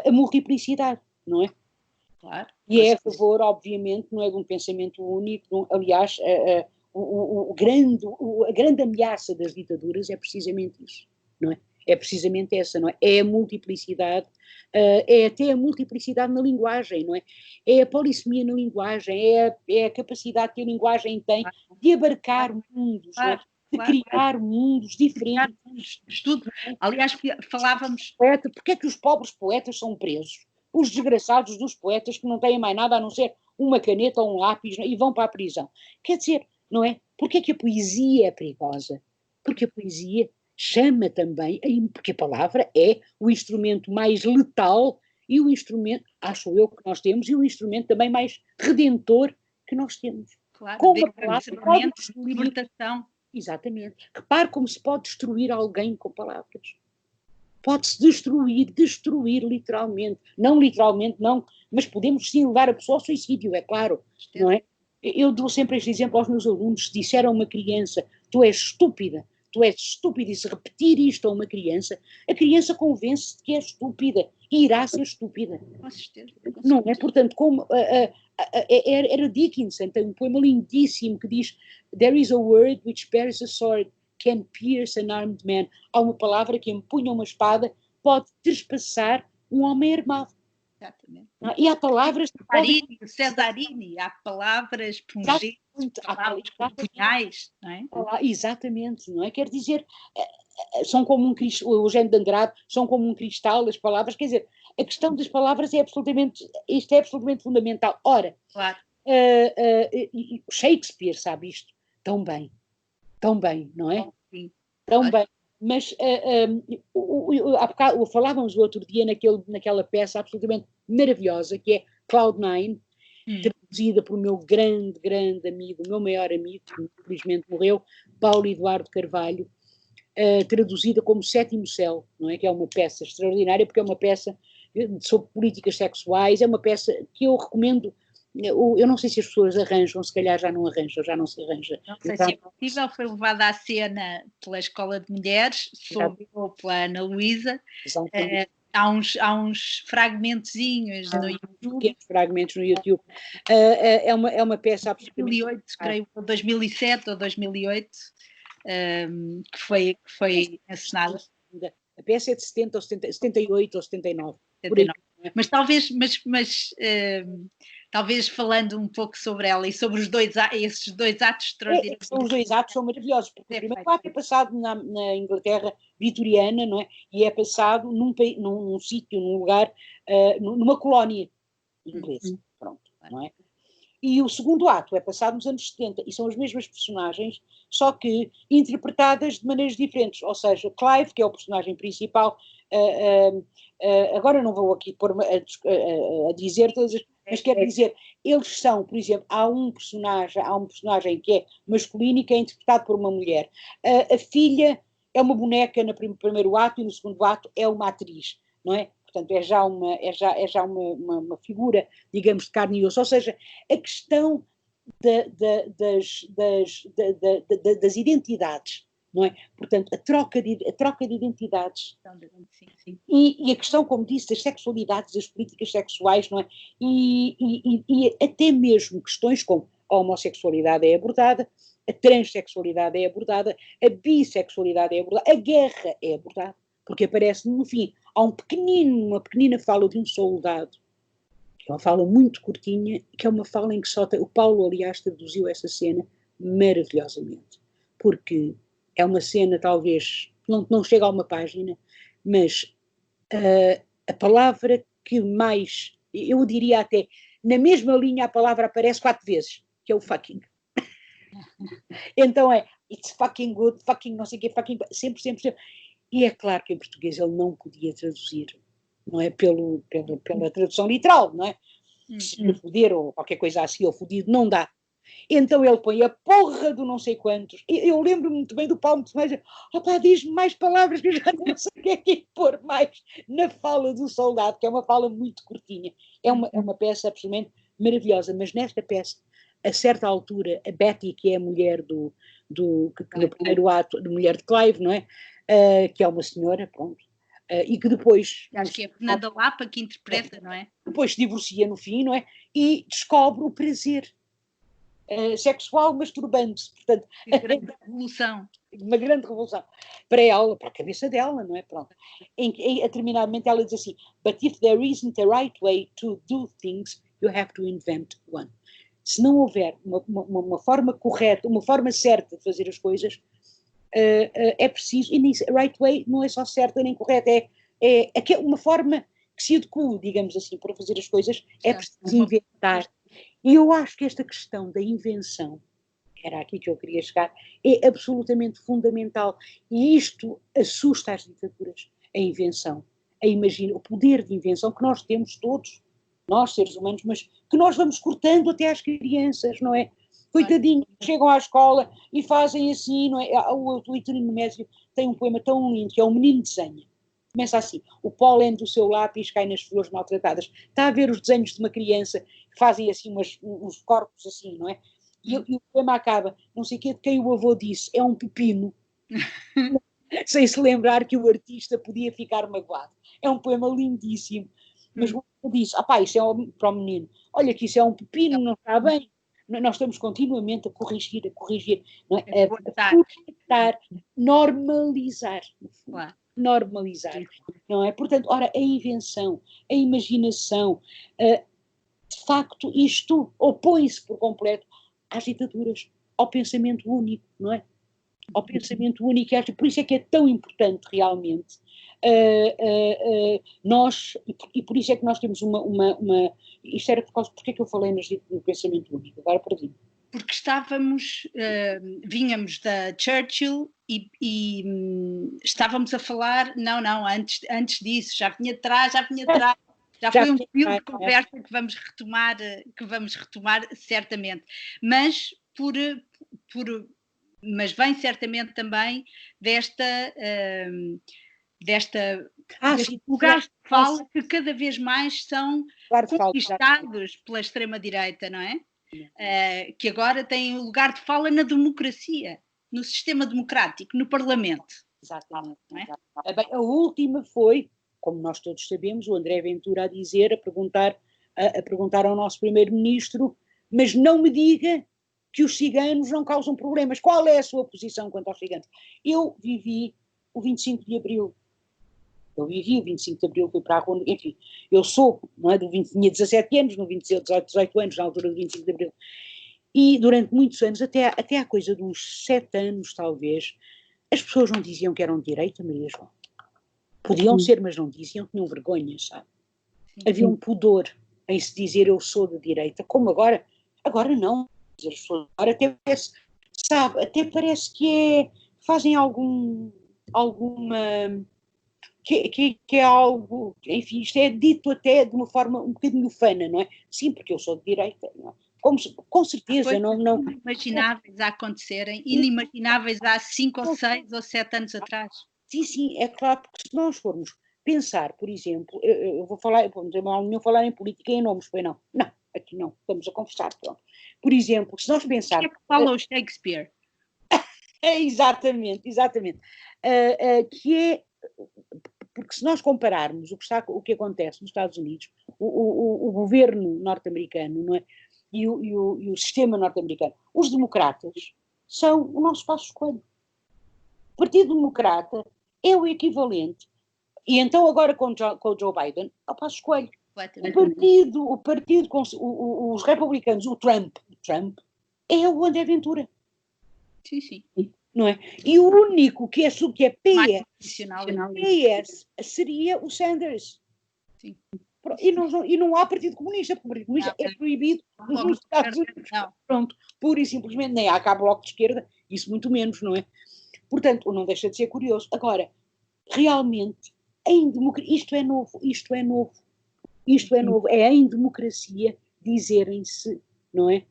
a multiplicidade, não é? Claro. E é a favor, obviamente, não é de um pensamento único, não, aliás, a grande ameaça das ditaduras é precisamente isso, não é? É precisamente essa, não é? É a multiplicidade, é até a multiplicidade na linguagem, não é? É a polissemia na linguagem, é a capacidade que a linguagem tem de abarcar mundos, não é? De criar mundos diferentes. Estudo. Aliás, falávamos... Porque é que os pobres poetas são presos? Os desgraçados dos poetas que não têm mais nada a não ser uma caneta ou um lápis e vão para a prisão. Quer dizer, não é? Porque é que a poesia é perigosa? Porque a poesia chama também, porque a palavra é o instrumento mais letal e o instrumento, acho eu, que nós temos, e o instrumento também mais redentor que nós temos. Claro, com a palavra pode destruir. Libertação. Exatamente. Repare como se pode destruir alguém com palavras. Pode-se destruir literalmente. Não literalmente, não, mas podemos sim levar a pessoa ao suicídio, é claro, não é? Eu dou sempre este exemplo aos meus alunos: se disser a uma criança, tu és estúpida, e se repetir isto a uma criança, a criança convence-se de que é estúpida e irá ser estúpida. Com certeza. Não é? Portanto, como era Dickinson, tem um poema lindíssimo que diz: There is a word which bears a sword, can pierce an armed man. Há uma palavra que empunha uma espada, pode trespassar um homem armado. Exatamente. E há palavras... Cesarini, há palavras pungentes, palavras com punhais, não é? Exatamente, não é? Quer dizer, são como um cristal, o Eugênio de Andrade, são como um cristal, as palavras, quer dizer, a questão das palavras é absolutamente fundamental. Ora, claro. Shakespeare sabe isto tão bem, não é? Sim. Tão bem. Mas há bocado, falávamos o outro dia naquela peça absolutamente maravilhosa que é Cloud9, traduzida por meu grande amigo, o meu maior amigo, que infelizmente morreu, Paulo Eduardo Carvalho, traduzida como Sétimo Céu, não é? Que é uma peça extraordinária, porque é uma peça sobre políticas sexuais, é uma peça que eu recomendo. Eu não sei se as pessoas arranjam, se calhar já não arranjam, já não se arranja. Não sei se é possível, foi levada à cena pela Escola de Mulheres, ou pela Ana Luísa. Há uns fragmentozinhos no YouTube. Pequenos fragmentos no YouTube. É uma peça absolutamente... 2008, creio, 2007 ou 2008, que foi encenada. A peça é de 78 ou 79. 79. Mas talvez falando um pouco sobre ela e sobre esses dois atos extraordinários. Os dois atos são maravilhosos, porque o primeiro ato é passado na Inglaterra vitoriana, não é? E é passado num sítio, num lugar, numa colónia inglesa, pronto, não é? E o segundo ato é passado nos anos 70, e são as mesmas personagens, só que interpretadas de maneiras diferentes, ou seja, Clive, que é o personagem principal, agora não vou aqui pôr a dizer todas as... Mas quero dizer, eles são, por exemplo, há um personagem que é masculino e que é interpretado por uma mulher. A filha é uma boneca no primeiro ato e no segundo ato é uma atriz, não é? Portanto, é já uma figura, digamos, de carne e osso. Ou seja, a questão das identidades, não é? Portanto, a troca de identidades. Sim. E a questão, como disse, das sexualidades, das políticas sexuais, não é? E até mesmo questões como a homossexualidade é abordada, a transexualidade é abordada, a bissexualidade é abordada, a guerra é abordada. porque aparece, no fim, há uma pequenina fala de um soldado, que é uma fala muito curtinha, que é uma fala em que só tem, o Paulo, aliás, traduziu essa cena maravilhosamente, porque é uma cena, talvez, não chega a uma página, mas a palavra que mais, eu diria até, na mesma linha a palavra aparece 4 vezes, que é o fucking. Então it's fucking good, fucking não sei o que, fucking, sempre, sempre, sempre. E é claro que em português ele não podia traduzir, não é pela tradução literal, não é? Se foder ou qualquer coisa assim, ou fodido, não dá. Então ele põe a porra do não sei quantos. Eu lembro-me muito bem do Paulo Tomás, opá, diz-me mais palavras que eu já não sei o que é que pôr mais na fala do soldado, que é uma fala muito curtinha. É uma peça absolutamente maravilhosa, mas nesta peça, a certa altura, a Betty, que é a mulher que no primeiro ato, a mulher de Clive, não é? Que é uma senhora, pronto, e que depois... Acho que é a Fernanda Lapa que interpreta, não é? Depois se divorcia no fim, não é? E descobre o prazer sexual masturbante-se, portanto... Uma grande revolução. Uma grande revolução para ela, para a cabeça dela, não é? Pronto. A determinado momento ela diz assim, but if there isn't a right way to do things, you have to invent one. Se não houver uma forma correta, uma forma certa de fazer as coisas, é preciso, e nisso, right way não é só certa nem correta, é uma forma que se adequa, digamos assim, para fazer as coisas, é preciso inventar. E eu acho que esta questão da invenção, era aqui que eu queria chegar, é absolutamente fundamental. E isto assusta as ditaduras, a invenção, o poder de invenção que nós temos todos, nós seres humanos, mas que nós vamos cortando até às crianças, não é? Coitadinhos, chegam à escola e fazem assim, não é? O Vitorino Mésio tem um poema tão lindo, que é O Menino Desenha. Começa assim, o pólen do seu lápis cai nas flores maltratadas. Está a ver os desenhos de uma criança que fazem assim uns corpos assim, não é? E o poema acaba, não sei o que, de quem o avô disse, é um pepino, sem se lembrar que o artista podia ficar magoado. É um poema lindíssimo, mas o avô disse, isso é para o menino, olha que isso é um pepino, não está bem. Nós estamos continuamente a corrigir, não é? A cortar, normalizar, Claro. normalizar, não é? Portanto, ora, a invenção, a imaginação, de facto, isto opõe-se por completo às ditaduras, ao pensamento único, não é? Ao pensamento único, por isso é que é tão importante realmente nós, e por isso é que nós temos isto era porque é que eu falei no pensamento único, agora perdi. Porque vínhamos da Churchill e estávamos a falar, antes disso, já vinha atrás, já foi um fio de conversa que vamos retomar certamente, mas vem certamente também deste lugar de fala que cada vez mais são conquistados pela extrema-direita, não é? Que agora têm um lugar de fala na democracia, no sistema democrático, no Parlamento. Exatamente. Não é? Bem, a última foi, como nós todos sabemos, o André Ventura a perguntar ao nosso primeiro-ministro, mas não me diga que os ciganos não causam problemas. Qual é a sua posição quanto aos ciganos? Eu vivi o 25 de Abril. O 25 de Abril, fui para a rua, enfim, eu sou, não é, tinha 17 anos, no 18 anos, na altura do 25 de Abril, e durante muitos anos, até há coisa de uns 7 anos, talvez, as pessoas não diziam que eram de direita, Maria João. Podiam ser, mas não diziam, tinham vergonha, sabe? Havia um pudor em se dizer eu sou de direita, como agora não, as pessoas agora até parece que fazem alguma... Que é algo, enfim, isto é dito até de uma forma um bocadinho ufana, não é? Sim, porque eu sou de direita, não é? Com certeza, não... Inimagináveis a acontecerem, inimagináveis há 5 ou 6 ou 7 anos atrás. Sim, é claro, porque se nós formos pensar, por exemplo, eu vou falar, não tem mal nenhum falar em política em nomes, foi não? Não, aqui não, estamos a conversar, pronto. Por exemplo, se nós pensarmos... O que é que fala o Shakespeare? Exatamente, que é... Porque se nós compararmos o que acontece nos Estados Unidos, o governo norte-americano, não é? E o sistema norte-americano, os democratas são o nosso Passos Coelho. O Partido Democrata é o equivalente E então agora com o Joe Biden, ao passo escolho. O partido os republicanos, o Trump é o André Ventura. Sim. Não é? E o único que é PS seria o Sanders. Sim. E não há Partido Comunista, porque o Partido Comunista é proibido nos Estados Unidos. Pronto, pura e simplesmente, nem há cá bloco de esquerda, isso muito menos, não é? Portanto, não deixa de ser curioso. Agora, realmente, isto é novo, é em democracia dizerem-se, não é?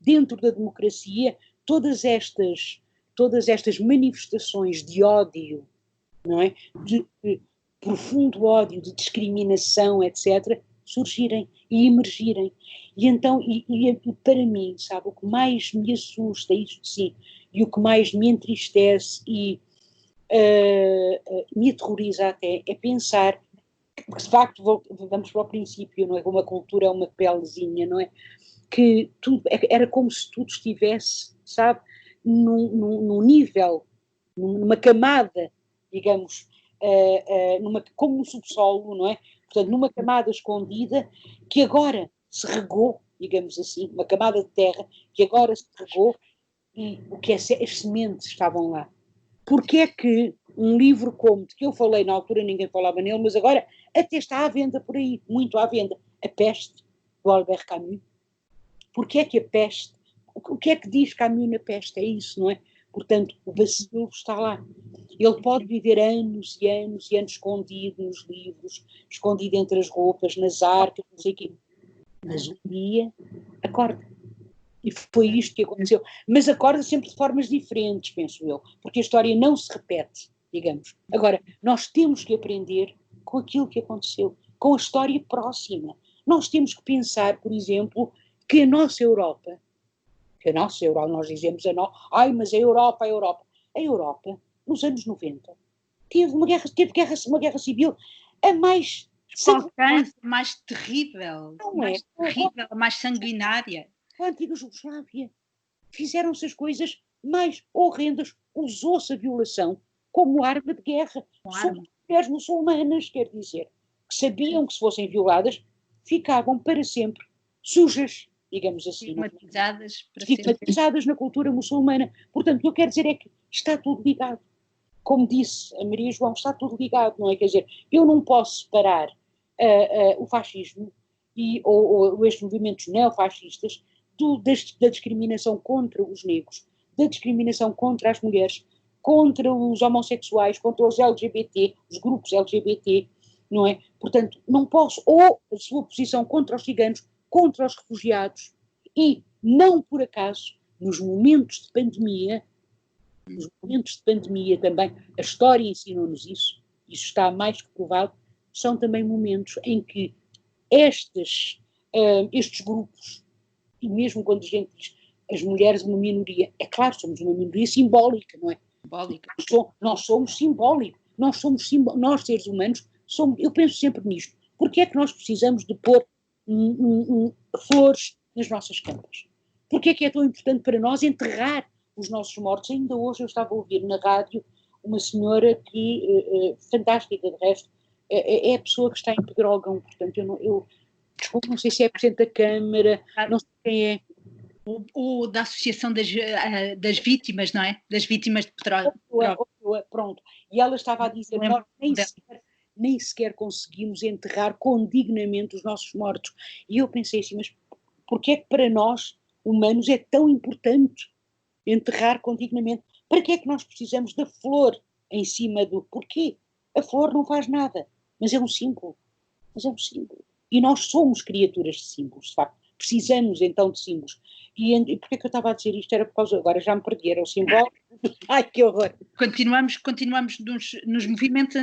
Dentro da democracia todas estas manifestações de ódio, não é? De profundo ódio, de discriminação, etc., surgirem e emergirem. E então, para mim, sabe, o que mais me assusta, isto sim, e o que mais me entristece e me aterroriza até, é pensar, porque de facto vamos para o princípio, não é? Como a cultura é uma pelezinha, não é? Que tudo, era como se tudo estivesse, sabe, num nível, numa camada, digamos, como um subsolo, não é? Portanto, numa camada escondida que agora se regou, digamos assim, uma camada de terra que agora se regou e as sementes estavam lá. Porque é que um livro como, de que eu falei na altura, ninguém falava nele, mas agora até está à venda por aí, muito à venda, A Peste, do Albert Camus. Porque é que a peste, o que é que diz Camus na Peste? É isso, não é? Portanto, o bacilo está lá. Ele pode viver anos e anos e anos escondido nos livros, escondido entre as roupas, nas arcas, não sei o quê. Mas um dia acorda. E foi isto que aconteceu. Mas acorda sempre de formas diferentes, penso eu, porque a história não se repete, digamos. Agora, nós temos que aprender com aquilo que aconteceu, com a história próxima. Nós temos que pensar, por exemplo, que a nossa Europa, nós dizemos mas a Europa, nos anos 90, teve uma guerra civil a mais mais terrível, mais sanguinária. A antiga Jugoslávia. Fizeram-se as coisas mais horrendas, usou-se a violação como arma de guerra. São mulheres muçulmanas, quer dizer, que sabiam que se fossem violadas, ficavam para sempre sujas, digamos assim. Estigmatizadas na cultura muçulmana. Portanto, o que eu quero dizer é que está tudo ligado. Como disse a Maria João, está tudo ligado, não é? Quer dizer, eu não posso separar o fascismo ou estes movimentos neofascistas da discriminação contra os negros, da discriminação contra as mulheres, contra os homossexuais, contra os LGBT, os grupos LGBT, não é? Portanto, não posso, ou a sua posição contra os ciganos, contra os refugiados, e não por acaso, nos momentos de pandemia também, a história ensinou-nos isso está mais que provado, são também momentos em que estes grupos, e mesmo quando a gente diz as mulheres uma minoria, é claro, somos uma minoria simbólica, não é? Nós somos simbólicos, nós seres humanos, eu penso sempre nisto. Porque é que nós precisamos de pôr flores nas nossas campas? Porque é que é tão importante para nós enterrar os nossos mortos? Ainda hoje eu estava a ouvir na rádio uma senhora que, fantástica de resto, é a pessoa que está em Pedrógão, portanto desculpe, não sei se é Presidente da Câmara, não sei quem é. O da Associação das Vítimas, não é? Das Vítimas de Petróleo. Pronto. E ela estava a dizer, nós nem sequer conseguimos enterrar com dignamente os nossos mortos. E eu pensei assim, mas porquê é que para nós, humanos, é tão importante enterrar com dignamente? Para que é que nós precisamos da flor em cima do... Porquê? A flor não faz nada, mas é um símbolo. E nós somos criaturas de símbolos, de facto. Precisamos então de símbolos. E porquê que eu estava a dizer isto? Era por causa, agora já me perdi, era o simbólico. Ai, que horror! Continuamos nos movimentos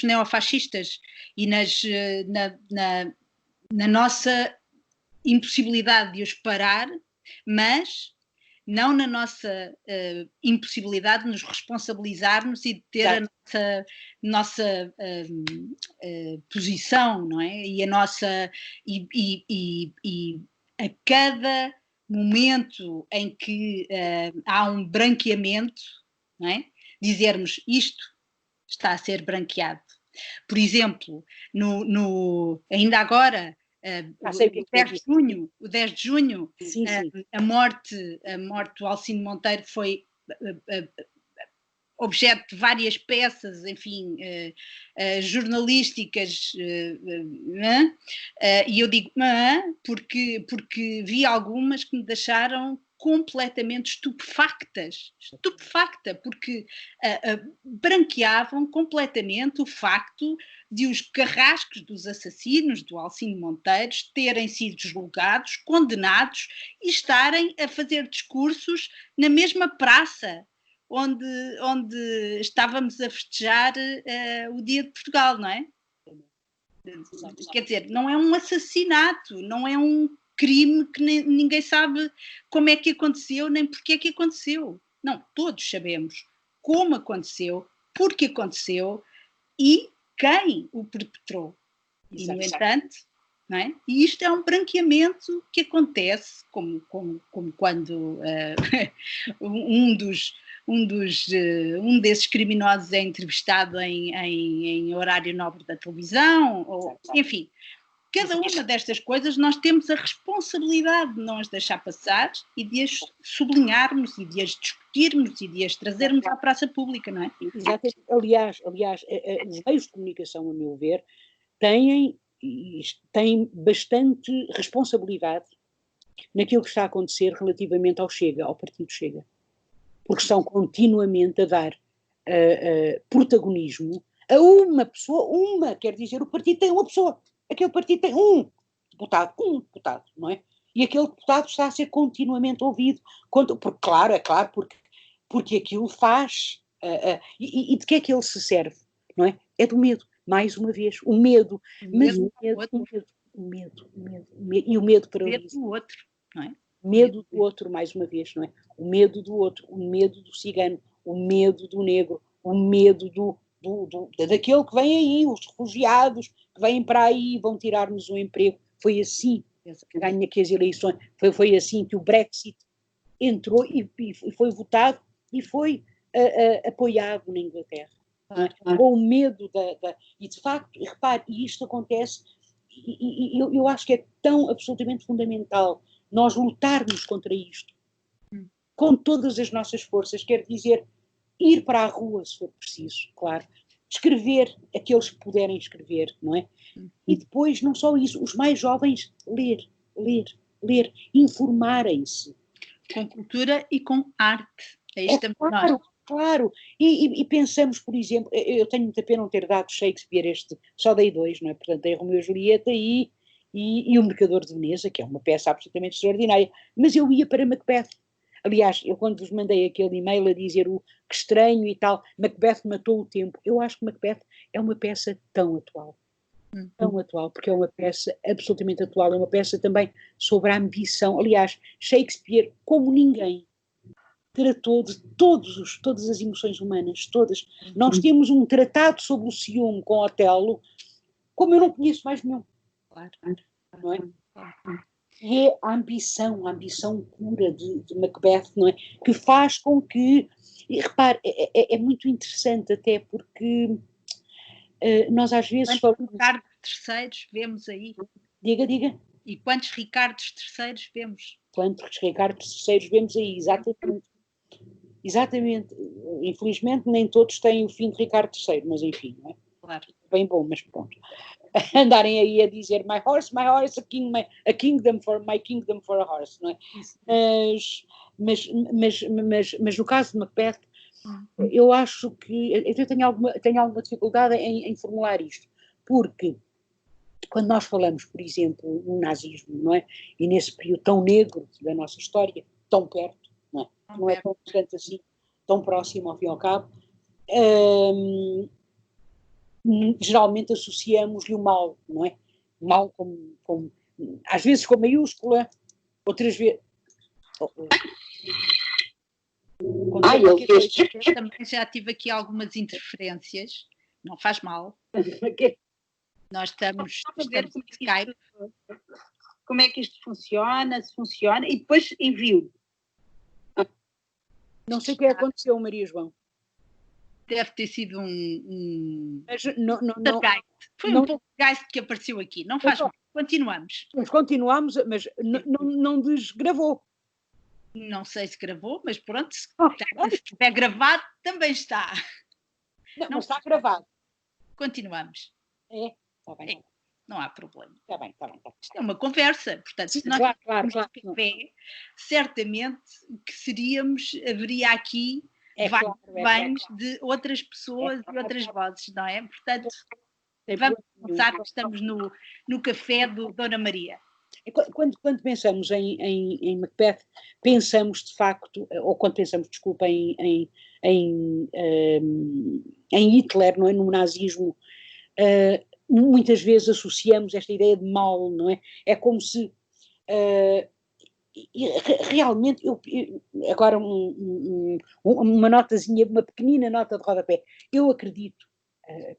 neofascistas e na nossa impossibilidade de os parar, mas não na nossa impossibilidade de nos responsabilizarmos e de ter a nossa posição, não é? E a nossa e a cada momento em que há um branqueamento, não é? dizermos isto está a ser branqueado. Por exemplo, ainda agora, o 10 de junho, sim. A morte do Alcino Monteiro foi objeto de várias peças, enfim, jornalísticas, e eu digo porque vi algumas que me deixaram completamente estupefacta, porque branqueavam completamente o facto de os carrascos dos assassinos do Alcino Monteiro terem sido julgados, condenados e estarem a fazer discursos na mesma praça onde estávamos a festejar o Dia de Portugal, não é? Quer dizer, não é um assassinato, não é um crime que ninguém sabe como é que aconteceu, nem porque é que aconteceu. Não, todos sabemos como aconteceu, porque aconteceu e quem o perpetrou. E, no entanto, não é? E isto é um branqueamento que acontece, como quando um desses criminosos é entrevistado em horário nobre da televisão, ou, enfim, cada uma destas coisas nós temos a responsabilidade de não as deixar passar e de as sublinharmos e de as discutirmos e de as trazermos à praça pública, não é? Exatamente. Aliás, os meios de comunicação, a meu ver, têm bastante responsabilidade naquilo que está a acontecer relativamente ao Chega, ao Partido Chega. Porque estão continuamente a dar protagonismo a uma pessoa, quer dizer, o partido tem uma pessoa, aquele partido tem um deputado, não é? E aquele deputado está a ser continuamente ouvido, porque, claro, porque aquilo faz, e de que é que ele se serve, não é? É do medo, mais uma vez, o medo, mas o medo, e o medo paralisa. Medo do outro, não é? Medo do outro, mais uma vez, não é? O medo do outro, o medo do cigano, o medo do negro, o medo daquele que vem aí, os refugiados que vêm para aí e vão tirar-nos o emprego. Foi assim que ganha aqui as eleições, foi assim que o Brexit entrou e foi votado e foi apoiado na Inglaterra. Não é? Com o medo e de facto, repare, e isto acontece, e eu acho que é tão absolutamente fundamental nós lutarmos contra isto, com todas as nossas forças, quer dizer, ir para a rua se for preciso, claro, escrever aqueles que puderem escrever, não é? E depois, não só isso, os mais jovens, ler, informarem-se. Com cultura e com arte. Claro. E pensamos, por exemplo, eu tenho muita pena não ter dado Shakespeare só dei 2, não é? Portanto, dei Romeu e Julieta e O Mercador de Veneza, que é uma peça absolutamente extraordinária, mas eu ia para Macbeth. Aliás, eu quando vos mandei aquele e-mail a dizer que estranho e tal, Macbeth matou o tempo, eu acho que Macbeth é uma peça tão atual, porque é uma peça absolutamente atual, é uma peça também sobre a ambição. Aliás, Shakespeare, como ninguém, tratou de todas as emoções humanas, todas. Nós temos um tratado sobre o ciúme com Otelo, como eu não conheço mais nenhum. Claro. Não é? E é a ambição pura de Macbeth, não é? Que faz com que, e repare, é muito interessante até porque nós às vezes falamos... Ricardo III vemos aí? Diga. E quantos Ricardos III vemos? Quantos Ricardos III vemos aí, exatamente. Infelizmente nem todos têm o fim de Ricardo III, mas enfim, não é? Claro. Bem bom, mas pronto. Andarem aí a dizer my horse, a kingdom for a horse, não é? Mas no caso de Macbeth, eu acho que eu tenho alguma dificuldade em formular isto, porque quando nós falamos, por exemplo, no nazismo, não é? E nesse período tão negro da nossa história, tão perto, não é? Não é tão distante assim, tão próximo ao fim e ao cabo, geralmente associamos-lhe o mal, não é? Mal como às vezes com maiúscula, outras vezes. Eu também já tive aqui algumas interferências, não faz mal. Nós estamos em Skype. Como é que isto funciona, se funciona, e depois envio. Não sei o que aconteceu, Maria João. deve ter sido Mas não, foi um poltergeist que apareceu aqui. Não faz mal. Continuamos. Mas continuamos, mas não desgravou. Não sei se gravou, mas pronto, se estiver gravado, também está. Não está gravado. Continuamos. Está bem. Não há problema. Está bem. Isto é uma conversa, portanto, se nós claro. café, certamente que haveria aqui vários de outras pessoas e outras vozes, não é? Portanto, vamos pensar que estamos no café do Dona Maria. Quando pensamos em Macbeth, pensamos de facto, ou quando pensamos, desculpa, em Hitler, não é? No nazismo, muitas vezes associamos esta ideia de mal, não é? É como se realmente, agora uma notazinha, uma pequenina nota de rodapé, eu acredito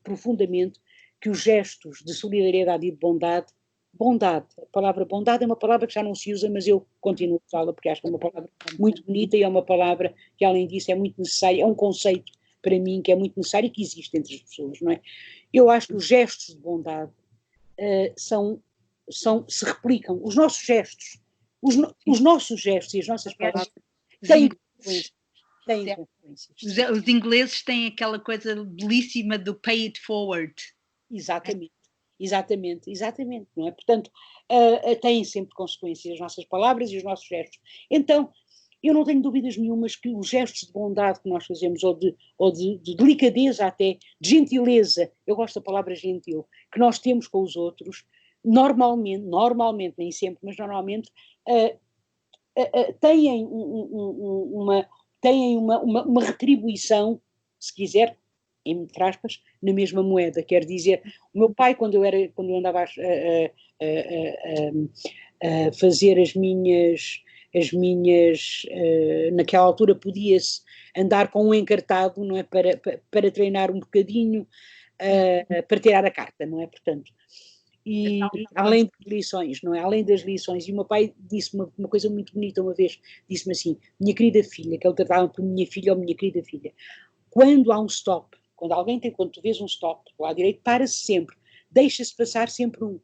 profundamente que os gestos de solidariedade e de bondade, a palavra bondade é uma palavra que já não se usa, mas eu continuo a usá-la porque acho que é uma palavra muito bonita e é uma palavra que, além disso, é muito necessária, é um conceito para mim que é muito necessário e que existe entre as pessoas, não é? Eu acho que os gestos de bondade se replicam, os nossos gestos, os nossos gestos e as nossas palavras têm consequências. Os ingleses têm aquela coisa belíssima do pay it forward. Exatamente, não é? Portanto, têm sempre consequências as nossas palavras e os nossos gestos. Então, eu não tenho dúvidas nenhumas que os gestos de bondade que nós fazemos, ou de delicadeza até, de gentileza, eu gosto da palavra gentil, que nós temos com os outros, normalmente, nem sempre, mas normalmente, têm uma retribuição, se quiser, entre aspas, na mesma moeda. Quer dizer, o meu pai, quando eu andava a fazer as minhas, naquela altura podia-se andar com um encartado, não é, para treinar um bocadinho, para tirar a carta, não é, portanto, e além das lições, não é, além das lições, e o meu pai disse uma coisa muito bonita uma vez, disse-me assim, minha querida filha, que ele tratava por minha filha ou minha querida filha, quando há um stop, quando tu vês um stop do lado direito, para-se sempre, deixa-se passar sempre um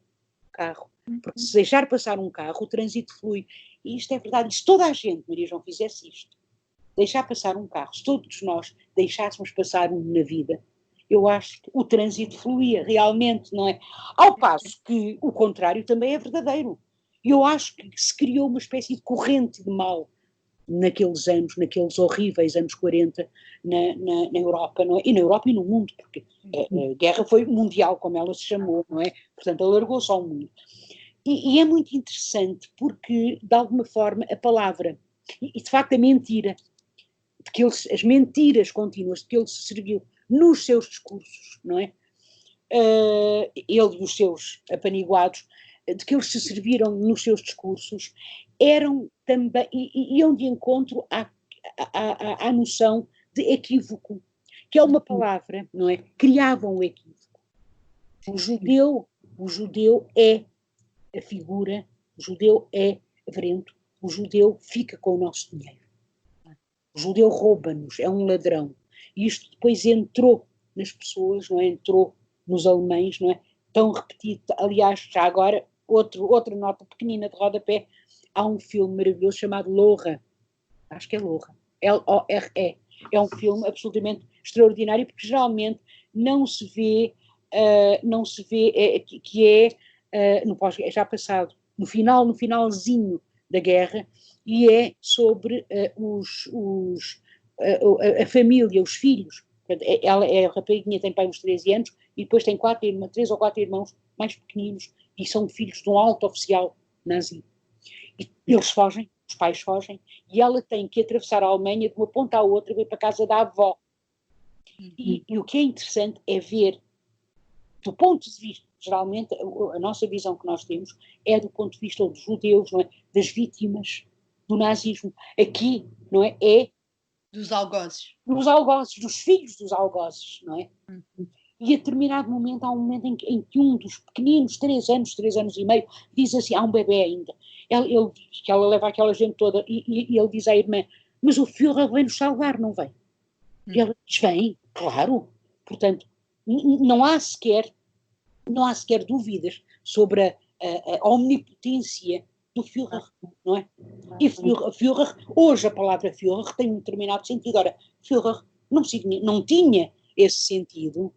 carro, porque se deixar passar um carro, o trânsito flui, e isto é verdade, se toda a gente, Maria João, fizesse isto, deixar passar um carro, se todos nós deixássemos passar um na vida, eu acho que o trânsito fluía realmente, não é? Ao passo que o contrário também é verdadeiro. Eu acho que se criou uma espécie de corrente de mal naqueles anos, naqueles horríveis anos 40 na Europa, não é? E na Europa e no mundo, porque a guerra foi mundial, como ela se chamou, não é? Portanto, alargou-se ao mundo. E é muito interessante porque, de alguma forma, a palavra, e de facto a mentira, as mentiras contínuas de que ele se serviu nos seus discursos, não é? Ele e os seus apaniguados, de que eles se serviram nos seus discursos, eram também, iam de encontro à noção de equívoco, que é uma palavra, não é? Criavam o equívoco. O judeu é a figura, o judeu é avarento, o judeu fica com o nosso dinheiro. O judeu rouba-nos, é um ladrão. E isto depois entrou nas pessoas, não é? Entrou nos alemães, não é? Tão repetido. Aliás, já agora, outra nota pequenina de rodapé, há um filme maravilhoso chamado Lora. Acho que é Lora. L-O-R-E. É um filme absolutamente extraordinário, porque geralmente não se vê que é já passado, no finalzinho da guerra, e é sobre a família, os filhos. Ela é a rapaguinha, tem pai uns 13 anos, e depois tem 3 ou 4 irmãos mais pequeninos, e são filhos de um alto oficial nazi. E eles fogem, os pais fogem, e ela tem que atravessar a Alemanha de uma ponta à outra, ir para a casa da avó. E o que é interessante é ver, do ponto de vista, geralmente, a nossa visão que nós temos é do ponto de vista dos judeus, não é? Das vítimas do nazismo. Aqui, não é? É dos algozes. Dos algozes, dos filhos dos algozes, não é? E a determinado momento, há um momento em que um dos pequeninos, 3 anos e meio, diz assim, há um bebê ainda. Ele diz que ela leva aquela gente toda, e ele diz à irmã, mas o Führer vem nos salvar, não vem? E ela diz, vem, Claro, portanto, não há sequer dúvidas sobre a omnipotência do Führer, não é? E Führer, hoje a palavra Führer tem um determinado sentido. Ora, Führer não tinha esse sentido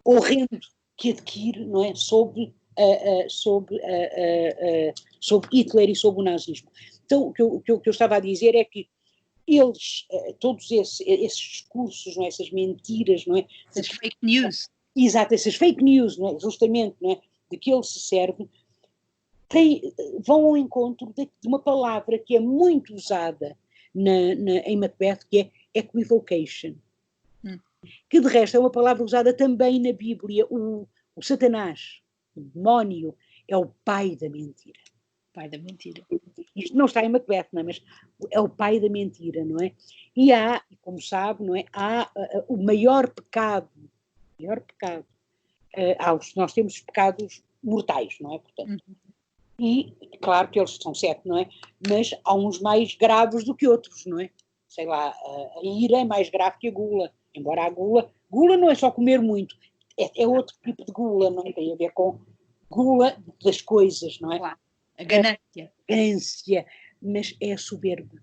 horrendo que adquire, não é? Sobre Hitler e sobre o nazismo. Então, o que eu estava a dizer é que eles, todos esses discursos, não é? Essas mentiras, não é? Essas fake news. Exato, essas fake news, não é? Justamente, não é? De que ele se serve, vão ao encontro de uma palavra que é muito usada em Macbeth, que é equivocation. Que de resto é uma palavra usada também na Bíblia. O Satanás, o demónio, é o pai da mentira. Pai da mentira. Isto não está em Macbeth, não é? Mas é o pai da mentira, não é? E como sabe, não é? Há o maior pecado. Nós temos os pecados mortais, não é? Portanto, e claro que eles são 7, não é? Mas há uns mais graves do que outros, não é? Sei lá, a ira é mais grave que a gula, embora a gula não é só comer muito, é outro tipo de gula, não é? Tem a ver com gula das coisas, não é? Claro. A ganância. Ganância, mas é a soberba.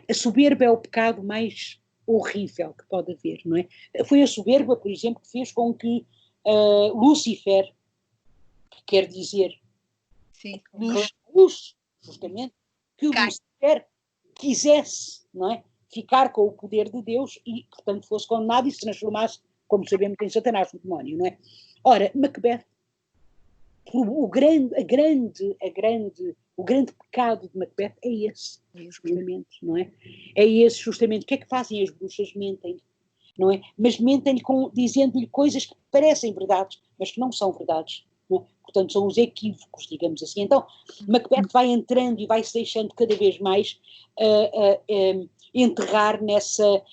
A soberba é o pecado mais horrível que pode haver, não é? Foi a soberba, por exemplo, que fez com que Lúcifer, que quer dizer luz, justamente, que o Lúcifer quisesse, não é? Ficar com o poder de Deus e, portanto, fosse condenado e se transformasse, como sabemos, em Satanás, o demónio, não é? Ora, Macbeth, o grande pecado de Macbeth é esse, justamente, não é? É esse, justamente. O que é que fazem as bruxas? Mentem, não é? Mas mentem-lhe dizendo-lhe coisas que parecem verdades, mas que não são verdades. Não é? Portanto, são os equívocos, digamos assim. Então, Macbeth vai entrando e vai se deixando cada vez mais enterrar nessa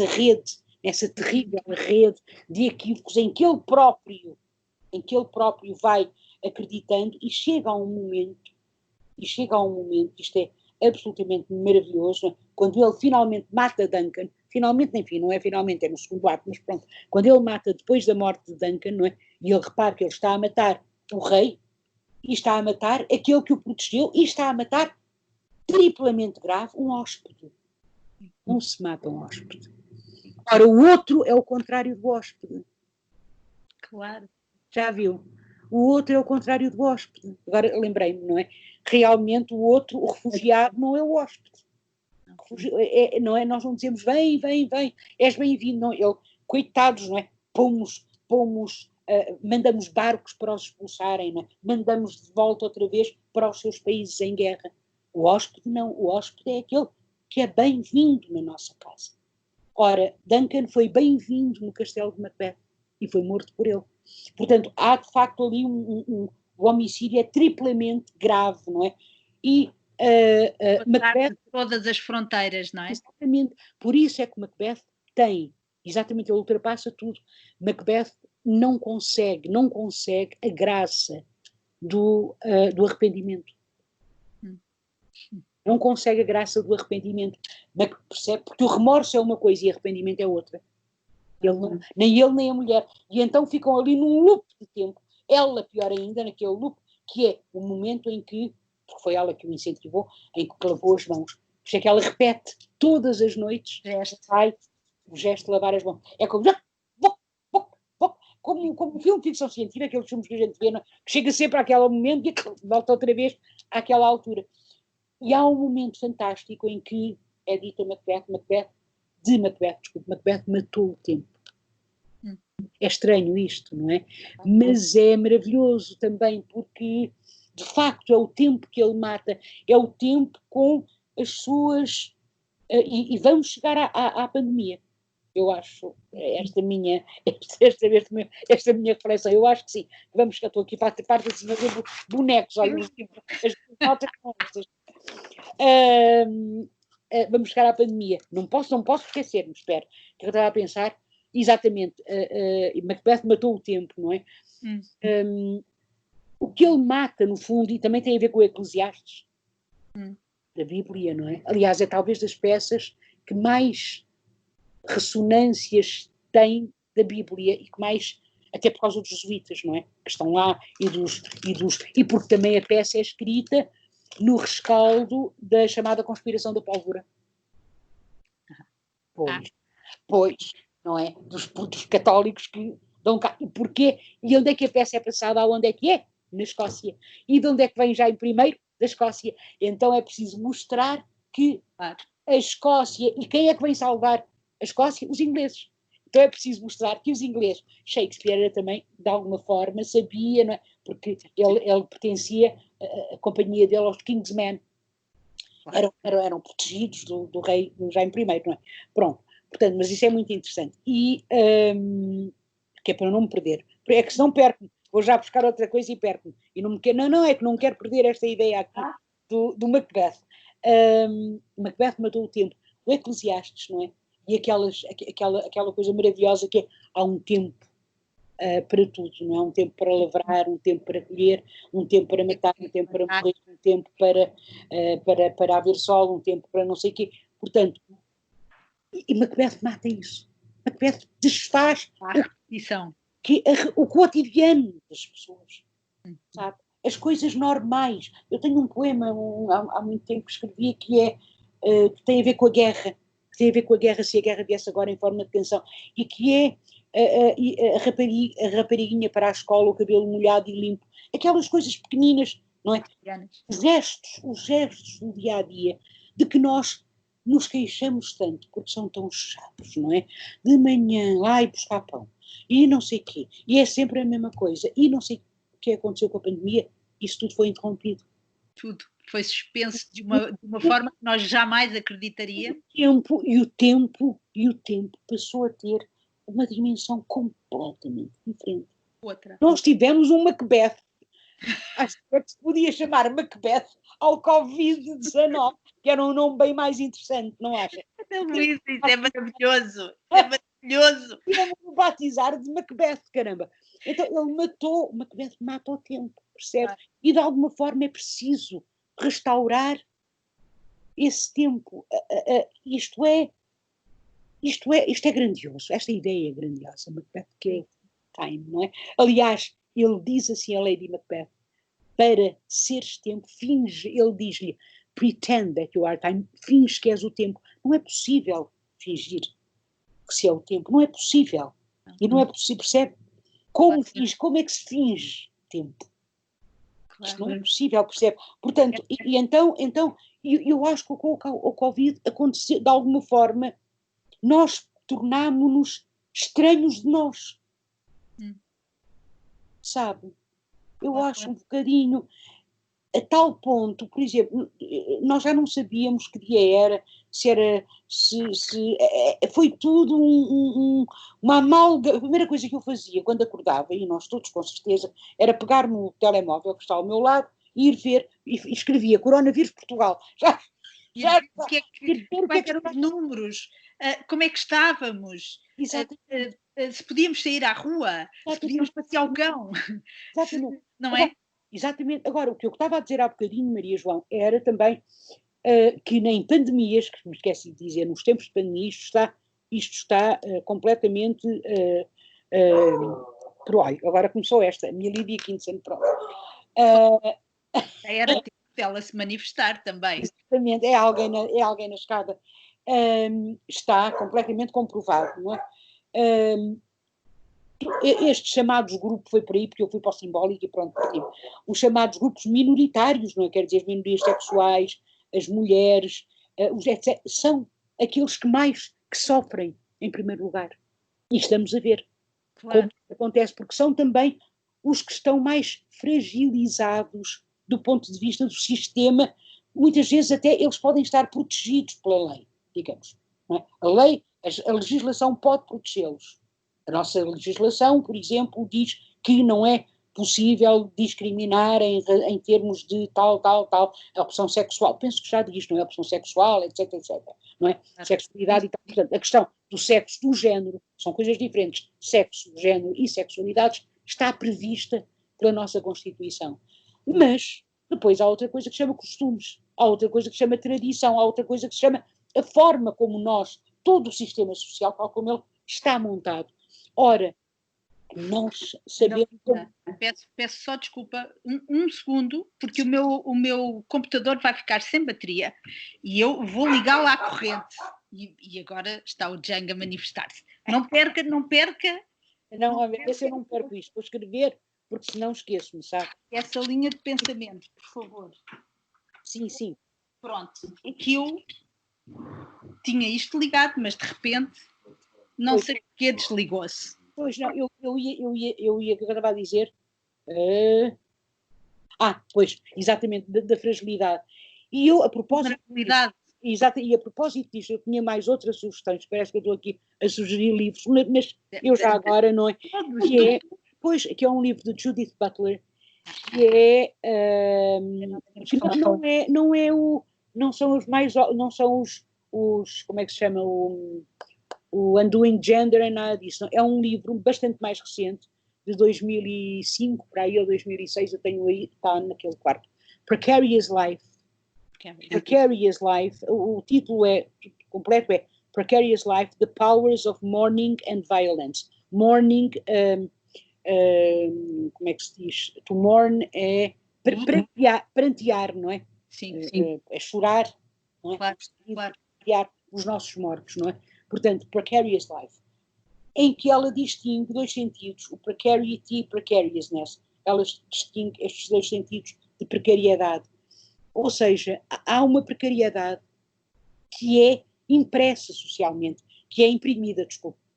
rede, nessa terrível rede de equívocos em que ele próprio vai acreditando e chega a um momento, isto é absolutamente maravilhoso, quando ele finalmente mata Duncan, finalmente, enfim, não é finalmente, é no segundo ato, mas pronto, quando ele mata depois da morte de Duncan, não é? E ele repara que ele está a matar o rei, e está a matar aquele que o protegeu, e está a matar, triplamente grave, um hóspede. Não se mata um hóspede. Ora, o outro é o contrário do hóspede. Claro. Já viu? O outro é o contrário do hóspede. Agora lembrei-me, não é? Realmente o outro, o refugiado, não é o hóspede. Não é? Nós não dizemos vem, és bem-vindo. Não, coitados, não é? Mandamos barcos para os expulsarem, não é? Mandamos de volta outra vez para os seus países em guerra. O hóspede não. O hóspede é aquele que é bem-vindo na nossa casa. Ora, Duncan foi bem-vindo no castelo de Macbeth e foi morto por ele. Portanto, há de facto ali o homicídio é triplamente grave, não é? E Macbeth, todas as fronteiras, não é? Exatamente. Por isso é que Macbeth tem, exatamente, ele ultrapassa tudo. Macbeth não consegue a graça do arrependimento. Não consegue a graça do arrependimento. Percebe? Porque o remorso é uma coisa e arrependimento é outra. Nem ele nem a mulher. E então ficam ali num loop de tempo. Ela, pior ainda, naquele loop, que é o momento em que, porque foi ela que o incentivou, em que lavou as mãos. Por isso é que ela repete todas as noites o gesto de lavar as mãos. É como um filme de ficção científica, aqueles filmes que a gente vê, que chega sempre àquele momento e volta outra vez àquela altura. E há um momento fantástico em que é dita Macbeth matou o tempo. É estranho isto, não é? Mas é maravilhoso também, porque de facto é o tempo que ele mata, é o tempo com as suas... E vamos chegar à pandemia. Eu acho, esta minha reflexão, eu acho que sim. Estou aqui para parte assim, fazer bonecos, olha, as notas com estas. Vamos chegar à pandemia. Não posso esquecer-me, espero. Que eu estava a pensar, exatamente, Macbeth matou o tempo, não é? O que ele mata, no fundo, e também tem a ver com o Eclesiastes, da Bíblia, não é? Aliás, é talvez das peças que mais ressonâncias tem da Bíblia e que mais, até por causa dos jesuítas, não é? Que estão lá e porque também a peça é escrita no rescaldo da chamada conspiração da pólvora. Pois, não é? Dos católicos que dão cá. E porquê? E onde é que a peça é passada? Aonde é que é? Na Escócia. E de onde é que vem já em primeiro? Da Escócia. Então é preciso mostrar que a Escócia, e quem é que vem salvar a Escócia? Os ingleses. Então é preciso mostrar que os ingleses, Shakespeare era também, de alguma forma, sabia, não é? Porque ele pertencia, a companhia dele aos Kingsmen. Eram protegidos do rei Jaime I, não é? Pronto. Portanto, mas isso é muito interessante. E que é para não me perder. É que se não perco-me, vou já buscar outra coisa e perco-me. E não me quero, não, é que não quero perder esta ideia aqui do Macbeth. Macbeth matou o tempo. O Eclesiastes, não é? E aquela coisa maravilhosa que é, há um tempo para tudo, não é? Um tempo para lavrar, um tempo para colher, um tempo para matar, um tempo para morrer, um tempo para haver sol, um tempo para não sei o quê. Portanto, e Macbeth mata isso. Macbeth desfaz o cotidiano das pessoas, sabe? As coisas normais. Eu tenho um poema há muito tempo que escrevi que tem a ver com a guerra, se a guerra viesse agora em forma de canção, e que é a rapariguinha para a escola, o cabelo molhado e limpo, aquelas coisas pequeninas, não é? Os gestos do dia a dia, de que nós nos queixamos tanto, porque são tão chatos, não é? De manhã, lá e buscar pão, e não sei o quê, e é sempre a mesma coisa, e não sei o que aconteceu com a pandemia, isso tudo foi interrompido. Tudo foi suspenso de uma forma que nós jamais acreditaríamos. O tempo passou a ter uma dimensão completamente diferente. Nós tivemos um Macbeth. Acho que se podia chamar Macbeth ao Covid-19, que era um nome bem mais interessante, não acha? Isso é maravilhoso. É maravilhoso. Íamos batizar de Macbeth, caramba. Então o Macbeth mata o tempo, percebe? E de alguma forma é preciso restaurar esse tempo. Isto é grandioso, esta ideia é grandiosa, Macbeth que é time, não é? Aliás, ele diz assim a Lady Macbeth, para seres tempo, finge, ele diz-lhe, pretend that you are time, finge que és o tempo. Não é possível fingir que se é o tempo, não é possível. E não é possível, percebe? Como é que se finge tempo? Isto não é possível, percebe? Portanto, então eu acho que com o Covid aconteceu, de alguma forma, nós tornámos-nos estranhos de nós. Sabe? Eu acho um bocadinho, a tal ponto, por exemplo, nós já não sabíamos que dia era, foi tudo uma amálgama. A primeira coisa que eu fazia quando acordava, e nós todos com certeza, era pegar no telemóvel que está ao meu lado e ir ver, e escrevia Coronavírus Portugal. Quais eram os números, como é que estávamos, se podíamos sair à rua, se podíamos passear o cão. Exatamente. Não é? Exatamente. Agora, o que eu estava a dizer há bocadinho, Maria João, era também que nem pandemias, que me esqueci de dizer, nos tempos de pandemia, isto está completamente agora começou a minha Lídia Quintana, pronto. Era tempo dela se manifestar também. Exatamente, é alguém na escada. Está completamente comprovado, não é? Estes chamados grupos, foi por aí, porque eu fui para o simbólico e pronto, os chamados grupos minoritários, não é? Quer dizer, as minorias sexuais, as mulheres, etc., são aqueles que sofrem em primeiro lugar. E estamos a ver como acontece, porque são também os que estão mais fragilizados do ponto de vista do sistema. Muitas vezes até eles podem estar protegidos pela lei, digamos. Não é? A legislação pode protegê-los. A nossa legislação, por exemplo, diz que não é possível discriminar em termos de tal, a opção sexual. Penso que já diz, não é? A opção sexual, etc. Não é? Sexualidade e tal. Portanto, a questão do sexo, do género, são coisas diferentes. Sexo, género e sexualidades está prevista pela nossa Constituição. Mas depois há outra coisa que se chama costumes, há outra coisa que se chama tradição, há outra coisa que se chama a forma como nós todo o sistema social tal como ele está montado. Ora, nós sabemos... Peço só desculpa, um segundo, porque o meu computador vai ficar sem bateria e eu vou ligá-lo à corrente. E agora está o Django a manifestar-se. Não perca. Não, a ver se eu não perco isto. Vou escrever, porque senão esqueço-me, sabe? Essa linha de pensamento, por favor. Sim, sim. Pronto. É que eu tinha isto ligado, mas de repente, não sei porque desligou-se. Pois não, eu ia, que eu estava a dizer... pois, exatamente, da fragilidade. E eu, a propósito... Exato, e a propósito disso, eu tinha mais outras sugestões, parece que eu estou aqui a sugerir livros, mas eu já agora, não é? Que é um livro de Judith Butler, que é... que não são os mais... Não são os como é que se chama? O Undoing Gender e nada disso. Não. É um livro bastante mais recente, de 2005 para aí, ou 2006, eu tenho aí, está naquele quarto. Precarious Life. Precarious Life, o título completo é Precarious Life, The Powers of Mourning and Violence. Mourning, como é que se diz? To mourn é prantear, não é? Sim. É chorar, não é? Claro. Prantear os nossos mortos, não é? Portanto, Precarious Life, em que ela distingue dois sentidos, o precarity e precariousness. Ela distingue estes dois sentidos de precariedade. Ou seja, há uma precariedade que é impressa socialmente, que é imprimida,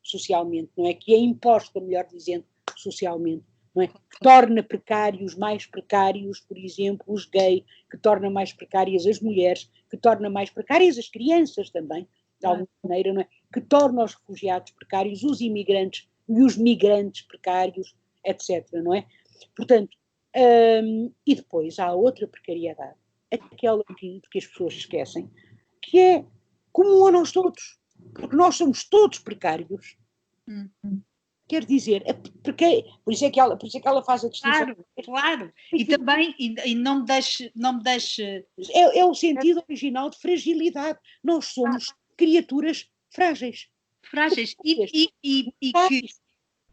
socialmente, não é? Que é imposta, melhor dizendo, socialmente, não é? Que torna precários, mais precários, por exemplo, os gays, que torna mais precárias as mulheres, que torna mais precárias as crianças também, de alguma maneira, não é? Que torna os refugiados precários, os imigrantes e os migrantes precários, etc., não é? Portanto, e depois há outra precariedade, aquela que as pessoas esquecem, que é comum a nós todos, porque nós somos todos precários. Quer dizer, por isso é que ela faz a distinção. Claro. E também, e não me deixe... É o sentido original de fragilidade. Nós somos criaturas frágeis.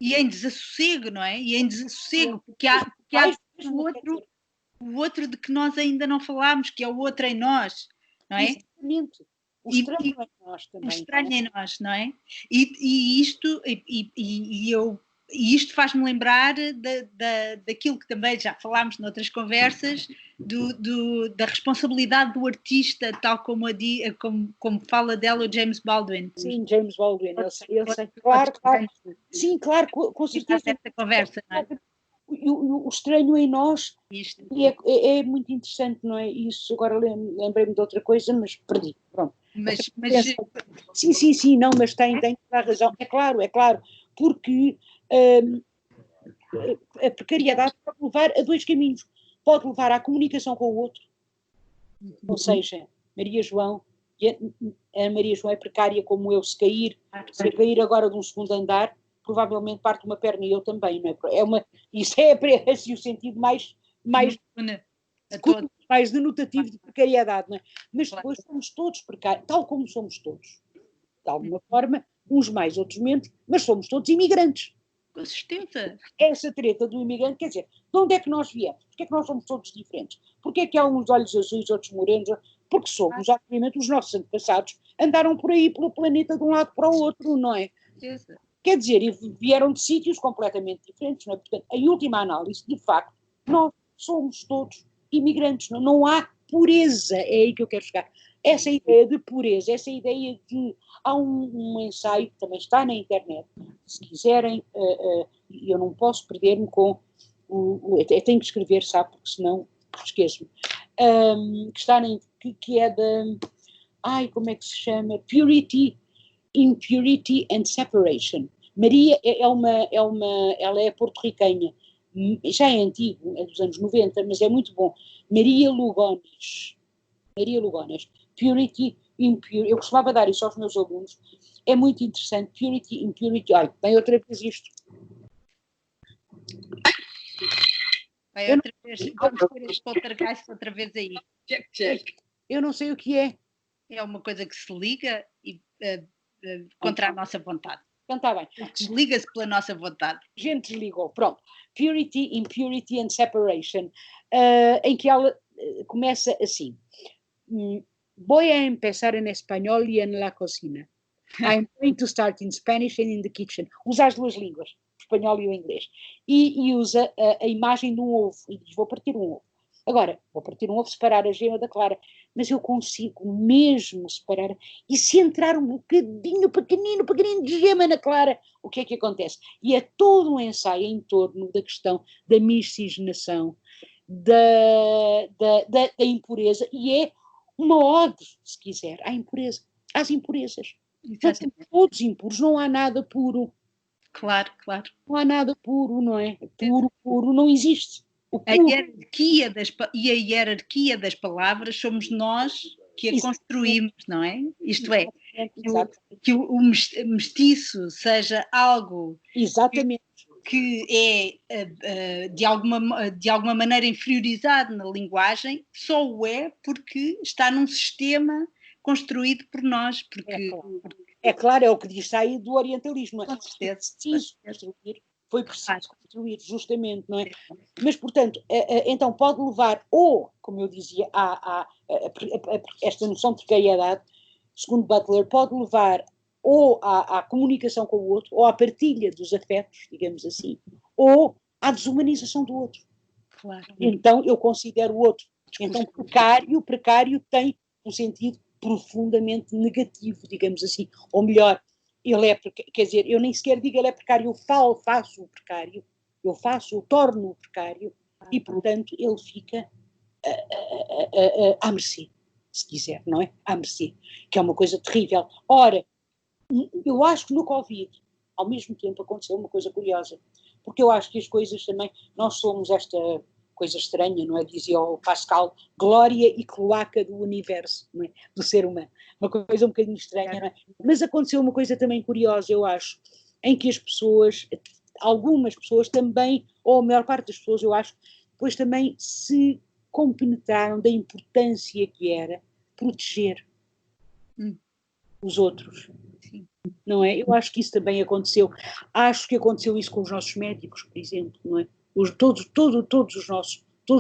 E em desassossego, não é? E em desassossego, porque há o outro de que nós ainda não falámos, que é o outro em nós, não é? Exatamente. O estranho em nós também. O estranho em nós, não é? E isto faz-me lembrar daquilo que também já falámos noutras conversas, da responsabilidade do artista, tal como fala dela o James Baldwin. Sim, James Baldwin, eu sei. Claro. Sim, claro, com certeza. Esta conversa, não é? O estranho em nós é muito interessante, não é? Isso, agora lembrei-me de outra coisa, mas perdi, pronto. Sim, não, mas tem toda a razão, é claro, porque a precariedade pode levar a dois caminhos, pode levar à comunicação com o outro, ou seja, Maria João é precária como eu, se cair agora de um segundo andar, provavelmente parte uma perna e eu também, não é? Isso é assim, o sentido mais denotativo de precariedade, não é? Mas depois somos todos precários, tal como somos todos. De alguma forma, uns mais, outros menos, mas somos todos imigrantes. Com certeza. Essa treta do imigrante, quer dizer, de onde é que nós viemos? Porquê é que nós somos todos diferentes? Porquê é que há uns olhos azuis, outros morenos? Porque somos, obviamente, os nossos antepassados andaram por aí, pelo planeta, de um lado para o outro, não é? Certeza. Quer dizer, e vieram de sítios completamente diferentes, não é? Portanto, em última análise, de facto, nós somos todos imigrantes, não há pureza, é aí que eu quero chegar. Essa ideia de pureza, essa ideia de... Há um ensaio que também está na internet, se quiserem, e eu não posso perder-me com... eu tenho que escrever, sabe, porque senão esqueço-me. Que é da... como é que se chama? Purity, Impurity and Separation. Maria ela é porto-riquenha, já é antigo, é dos anos 90, mas é muito bom. Maria Lugones, Purity, Impurity, eu costumava dar isso aos meus alunos, é muito interessante, Purity, Impurity, bem outra vez isto. Outra vez, vamos ter este poltergeist outra vez aí. Eu não sei o que é. É uma coisa que se liga e contra a nossa vontade. Então está bem. Desliga-se pela nossa vontade. A gente desligou, pronto. Purity, Impurity and Separation, em que ela começa assim. Voy a empezar en español y en la cocina. I'm going to start in Spanish and in the kitchen. Usa as duas línguas, o espanhol e o inglês. E usa a imagem de um ovo. E diz, vou partir um ovo. Agora, vou partir um ovo, separar a gema da clara. Mas eu consigo mesmo separar. E se entrar um bocadinho pequenino de gema na clara, o que é que acontece? E é todo um ensaio em torno da questão da miscigenação, da impureza. E é uma ode, se quiser, à impureza, às impurezas. Todos impuros, não há nada puro. Claro. Não há nada puro, não é? Puro não existe. A hierarquia e a hierarquia das palavras somos nós que a construímos, não é? Isto é, que o mestiço seja algo que é de alguma maneira inferiorizado na linguagem, só o é porque está num sistema construído por nós. É claro, é o que diz sair do orientalismo. Com certeza. Foi preciso construir, justamente, não é? Mas, portanto, então pode levar, ou, como eu dizia, esta noção de precariedade, segundo Butler, pode levar ou à comunicação com o outro, ou à partilha dos afetos, digamos assim, ou à desumanização do outro. Claro. Então, eu considero o outro. Então, precário tem um sentido profundamente negativo, digamos assim, ou melhor, ele é, quer dizer, eu nem sequer digo ele é precário, eu faço o precário, eu torno o precário, e portanto ele fica à mercê, se quiser, não é? À mercê, que é uma coisa terrível. Ora, eu acho que no Covid, ao mesmo tempo, aconteceu uma coisa curiosa, porque eu acho que as coisas também, nós somos esta coisa estranha, não é? Dizia o Pascal, glória e cloaca do universo, não é? Do ser humano. Uma coisa um bocadinho estranha, não é? Mas aconteceu uma coisa também curiosa, eu acho, em que as pessoas, algumas pessoas também, ou a maior parte das pessoas, eu acho, depois também se compenetraram da importância que era proteger os outros. Sim. Não é? Eu acho que isso também aconteceu. Acho que aconteceu isso com os nossos médicos, por exemplo, não é? Todo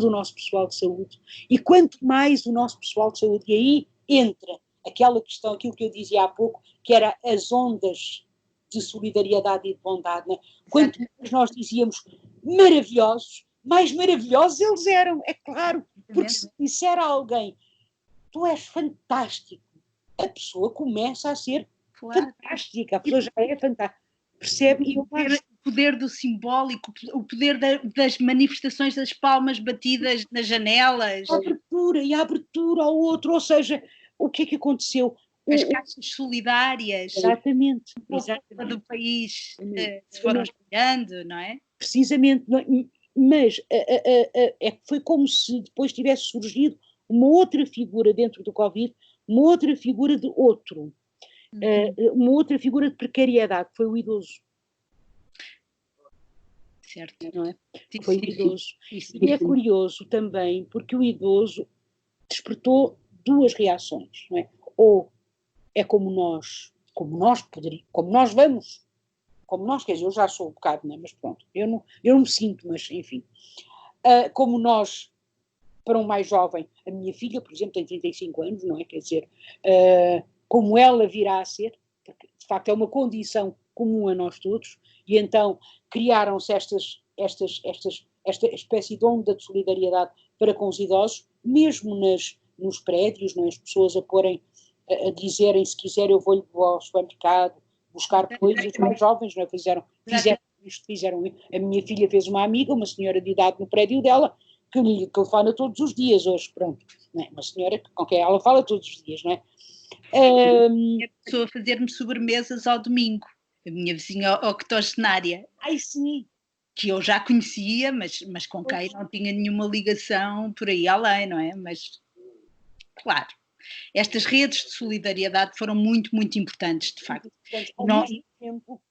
o nosso pessoal de saúde, e quanto mais o nosso pessoal de saúde, e aí entra aquela questão, aquilo que eu dizia há pouco, que era as ondas de solidariedade e de bondade, né? Quanto mais nós dizíamos maravilhosos, mais maravilhosos eles eram, é claro, porque se disser a alguém, tu és fantástico, a pessoa começa a ser fantástica, a pessoa já é fantástica, percebe? E o poder do simbólico, o poder das manifestações das palmas batidas nas janelas. A abertura ao outro, ou seja, o que é que aconteceu? As caixas solidárias. Exatamente. Do país se foram espalhando, não é? Precisamente, mas foi como se depois tivesse surgido uma outra figura dentro do Covid, uma outra figura de outro, uma outra figura de precariedade, que foi o idoso. Certo. Não é? Foi o idoso. E é curioso também, porque o idoso despertou duas reações, não é? Ou é como nós vamos, quer dizer, eu já sou um bocado, não é? Mas pronto, eu não me sinto, mas enfim, como nós, para um mais jovem, a minha filha, por exemplo, tem 35 anos, não é? Quer dizer, como ela virá a ser, porque de facto é uma condição comum a nós todos, e então criaram-se esta espécie de onda de solidariedade para com os idosos, mesmo nos prédios, não é? As pessoas a dizerem, se quiser eu vou ao supermercado buscar coisas, os mais jovens, não é? Fizeram isto. A minha filha fez uma amiga, uma senhora de idade no prédio dela, que lhe telefona todos os dias hoje, pronto, não é? Uma senhora com quem ela fala todos os dias, não é? A pessoa a fazer-me sobremesas ao domingo, a minha vizinha octogenária. Ai, sim. Que eu já conhecia, mas com quem não tinha nenhuma ligação por aí além, não é? Mas, claro, estas redes de solidariedade foram muito, muito importantes, de facto.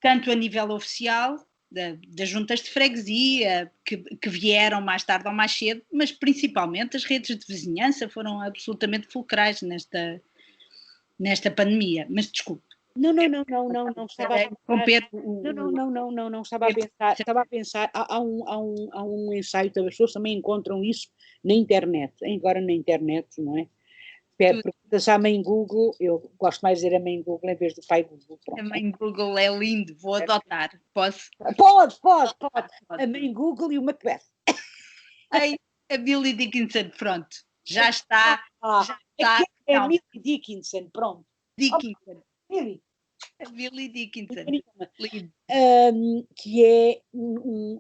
Tanto a nível oficial, das juntas de freguesia, que vieram mais tarde ou mais cedo, mas principalmente as redes de vizinhança foram absolutamente fulcrais nesta pandemia. Mas desculpe. Não estava a Com pensar. Pedro, Não estava a pensar. Há um ensaio, as pessoas também encontram isso na internet, agora na internet, não é? Pergunta-se à mãe Google, eu gosto mais de dizer a mãe Google em vez do pai Google. A mãe Google é lindo, vou adotar. Posso? Pode. A mãe Google e o Macbeth. Ei, a Billy Dickinson, pronto. Já está. Já está. É Millie Dickinson, pronto. Dickinson. Millie. A Billy Dickinson. Lindo. Que é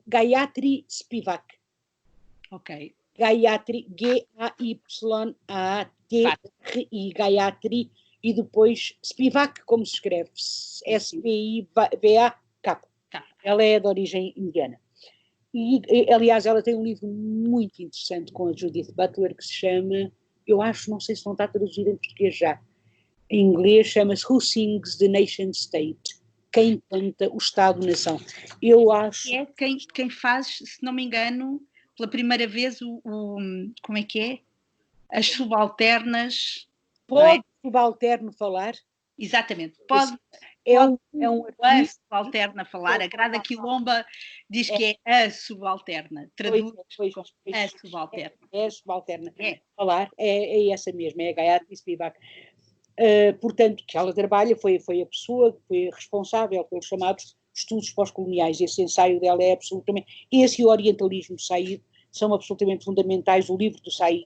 Gayatri Spivak. Ok. Gayatri, Gayatri, Gayatri, e depois Spivak, como se escreve? S-P-I-V-A-K. Ela é de origem indiana. E, aliás, ela tem um livro muito interessante com a Judith Butler que se chama, eu acho, não sei se não está traduzido em português já, em inglês chama-se Who Sings the Nation State? Quem canta o Estado-nação? Eu acho... É quem faz, se não me engano, pela primeira vez como é que é? As subalternas... Pode o subalterno falar? Exatamente. Pode a subalterna falar. A Grada Quilomba diz que é a subalterna. Traduz como a subalterna. É a subalterna. Falar, é essa mesma, é a Gayatri Spivak. Portanto, que ela trabalha, foi a pessoa que foi responsável pelos chamados estudos pós-coloniais. Esse ensaio dela é absolutamente... Esse e o orientalismo saído são absolutamente fundamentais, o livro do Said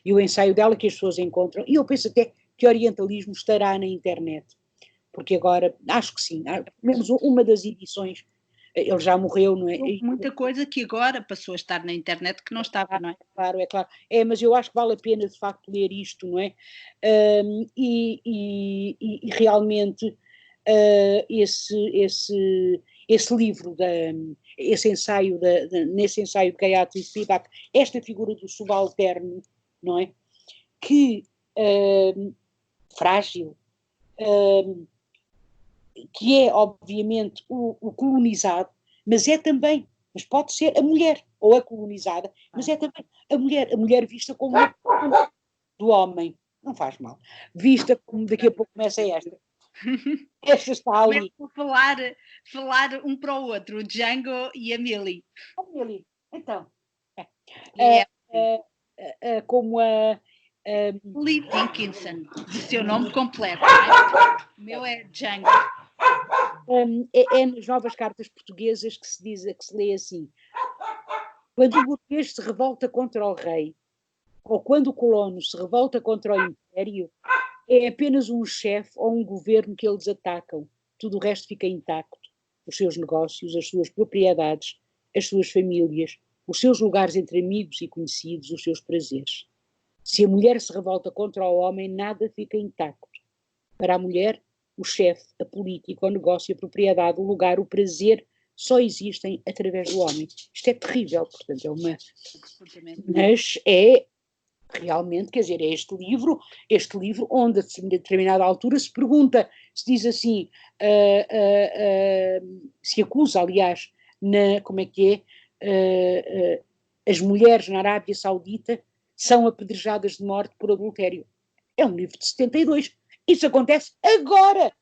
e o ensaio dela que as pessoas encontram. E eu penso até que o orientalismo estará na internet, porque agora, acho que sim, pelo menos uma das edições, ele já morreu, não é? Muita coisa que agora passou a estar na internet que não estava, não é? Claro. Mas eu acho que vale a pena, de facto, ler isto, não é? E realmente esse livro, esse ensaio, nesse ensaio de Gayatri Spivak, esta figura do subalterno, não é? Que frágil, que é, obviamente, o colonizado, mas é também, mas pode ser a mulher, ou a colonizada, mas é também a mulher vista como uma do homem, não faz mal, vista como daqui a pouco começa esta. Esta está ali. Falar um para o outro, o Django e a Millie. A Millie, então. Como a Millie Dickinson, de seu nome completo. O meu é Django. É nas novas cartas portuguesas que se lê assim: quando o burguês se revolta contra o rei, ou quando o colono se revolta contra o império, é apenas um chefe ou um governo que eles atacam. Tudo o resto fica intacto. Os seus negócios, as suas propriedades, as suas famílias, os seus lugares entre amigos e conhecidos, os seus prazeres. Se a mulher se revolta contra o homem, nada fica intacto. Para a mulher, o chefe, a política, o negócio, a propriedade, o lugar, o prazer, só existem através do homem. Isto é terrível, portanto, é uma... Mas é realmente, quer dizer, é este livro onde a determinada altura se pergunta, se diz assim, se acusa, aliás, como é que é, as mulheres na Arábia Saudita são apedrejadas de morte por adultério. É um livro de 72. Isso acontece agora.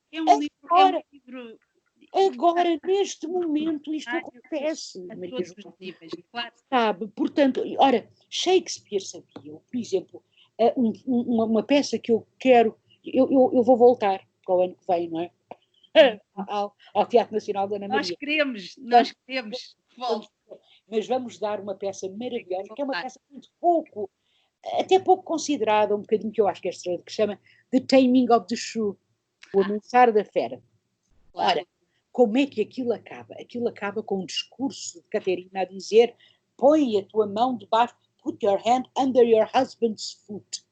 Agora, neste momento, isto acontece. Claro. Sabe? Portanto, ora, Shakespeare sabia, por exemplo, uma peça que eu quero, eu vou voltar para o ano que vem, não é? Ao Teatro Nacional da Ana Maria. Nós queremos. Volte. Mas vamos dar uma peça maravilhosa, que é uma peça muito até pouco considerada, um bocadinho que eu acho que é extraordinário, que se chama The Taming of the Shrew, o Amansar da Fera. Claro. Ora, como é que aquilo acaba? Aquilo acaba com um discurso de Caterina a dizer: põe a tua mão debaixo, put your hand under your husband's foot.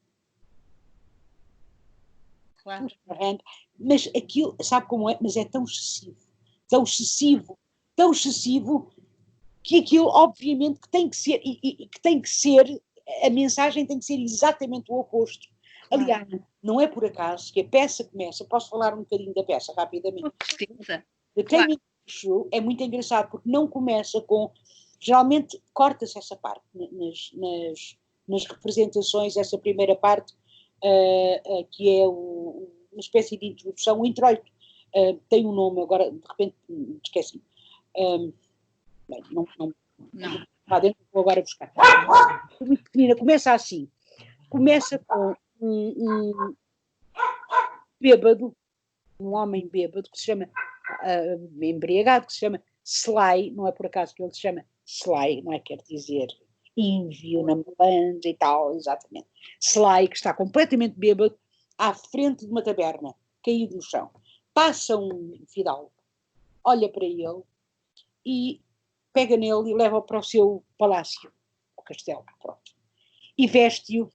Claro. Put your hand. Mas aquilo, sabe como é? Mas é tão excessivo, que aquilo, obviamente, que tem que ser, e que tem que ser, a mensagem tem que ser exatamente o oposto. Aliás, não é por acaso que a peça começa, posso falar um bocadinho da peça rapidamente? The Taming of the Shrew é muito engraçado porque não começa com, geralmente corta-se essa parte nas representações, essa primeira parte que é uma espécie de introdução, um introito tem um nome, agora de repente esqueci. Bem, não. Lá dentro vou agora buscar. Muito pequenina, começa assim. Começa com um bêbado, um homem bêbado, que se chama, embriagado, que se chama Sly, não é por acaso que ele se chama Sly, não é? Quer dizer, ínvio na melange e tal, exatamente. Sly, que está completamente bêbado, à frente de uma taberna, caído no chão. Passa um fidalgo, olha para ele e pega nele e leva-o para o seu palácio, o castelo, pronto. E veste-o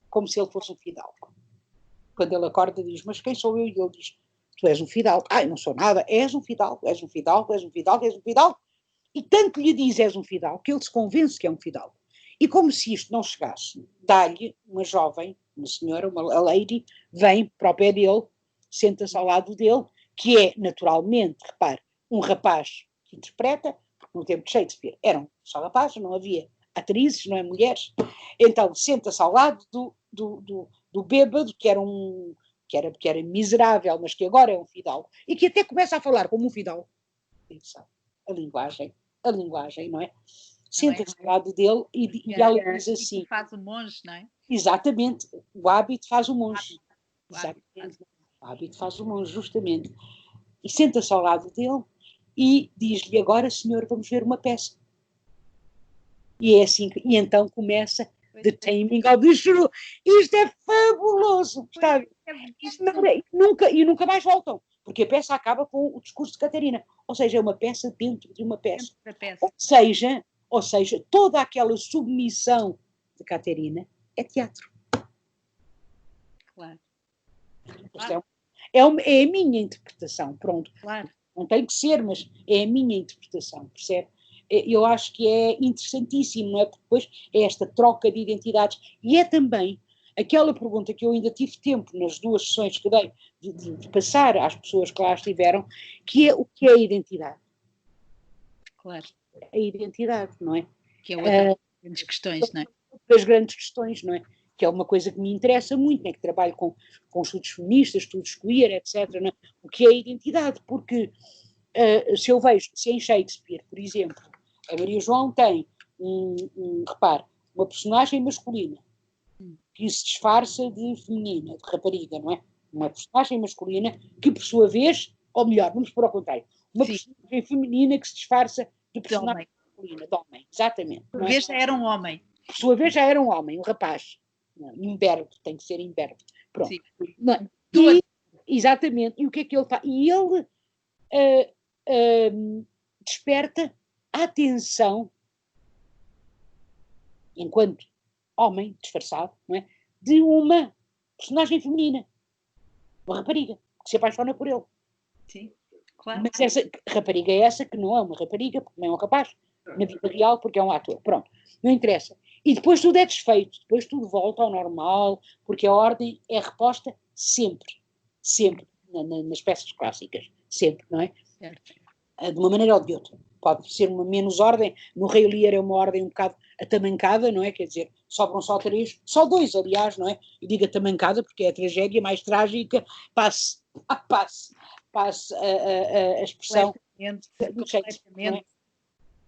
como se ele fosse um fidalgo. Quando ele acorda, diz, mas quem sou eu? E ele diz, tu és um fidalgo. Eu não sou nada, és um fidalgo, és um fidalgo, és um fidalgo, és um fidalgo. E tanto lhe diz, és um fidalgo, que ele se convence que é um fidalgo. E como se isto não chegasse, dá-lhe uma jovem, uma senhora, a lady, vem para o pé dele, senta-se ao lado dele, que é, naturalmente, repare, um rapaz que interpreta, porque no tempo de Shakespeare eram só rapazes, não havia atrizes, não é mulheres, então senta-se ao lado do bêbado, que era miserável, mas que agora é um fidalgo, e que até começa a falar como um fidalgo. A linguagem, não é? Senta-se ao lado dele e ela diz assim... faz o monge, não é? Exatamente, o hábito faz o monge. Exatamente, o hábito faz o monge, justamente. E senta-se ao lado dele e diz-lhe, agora, senhor, vamos ver uma peça. E é assim, e então começa The Taming of the Shrew. Isto é fabuloso, está e nunca mais voltam, porque a peça acaba com o discurso de Catarina, ou seja, é uma peça dentro de uma peça. Ou seja, toda aquela submissão de Catarina é teatro. Claro. É a minha interpretação, pronto. Claro. Não tem que ser, mas é a minha interpretação, percebe? Eu acho que é interessantíssimo, não é? Porque depois é esta troca de identidades. E é também aquela pergunta que eu ainda tive tempo nas 2 sessões que dei de passar às pessoas que lá estiveram, que é o que é a identidade. Claro. A identidade, não é? Que é outra das grandes questões, não é? Das grandes questões, não é? Que é uma coisa que me interessa muito, né? Que trabalho com estudos feministas, estudos queer, etc. Não é? O que é a identidade? Porque se em Shakespeare, por exemplo, a Maria João tem repare, uma personagem masculina que se disfarça de feminina, de rapariga, não é? Uma personagem masculina que, por sua vez, ou melhor, vamos por ao contrário, uma personagem feminina que se disfarça de personagem masculina, de homem, exatamente. Por vez já era um homem. Por sua vez já era um homem, um rapaz. Imberbe, tem que ser imberbe. Pronto. Exatamente. E o que é que ele faz? E ele desperta a atenção, enquanto homem disfarçado, não é? De uma personagem feminina, uma rapariga, que se apaixona por ele. Sim, claro. Mas essa rapariga é essa que não é uma rapariga, porque não é um rapaz, na vida real, porque é um ator. Pronto, não interessa. E depois tudo é desfeito, depois tudo volta ao normal, porque a ordem é reposta sempre, nas peças clássicas, sempre, não é? Certo. De uma maneira ou de outra. Pode ser uma menos ordem, no Rei Lear é uma ordem um bocado atamancada, não é? Quer dizer, sobram só 3, só 2, aliás, não é? E digo atamancada porque é a tragédia mais trágica, passe a expressão do Shakespeare, não é?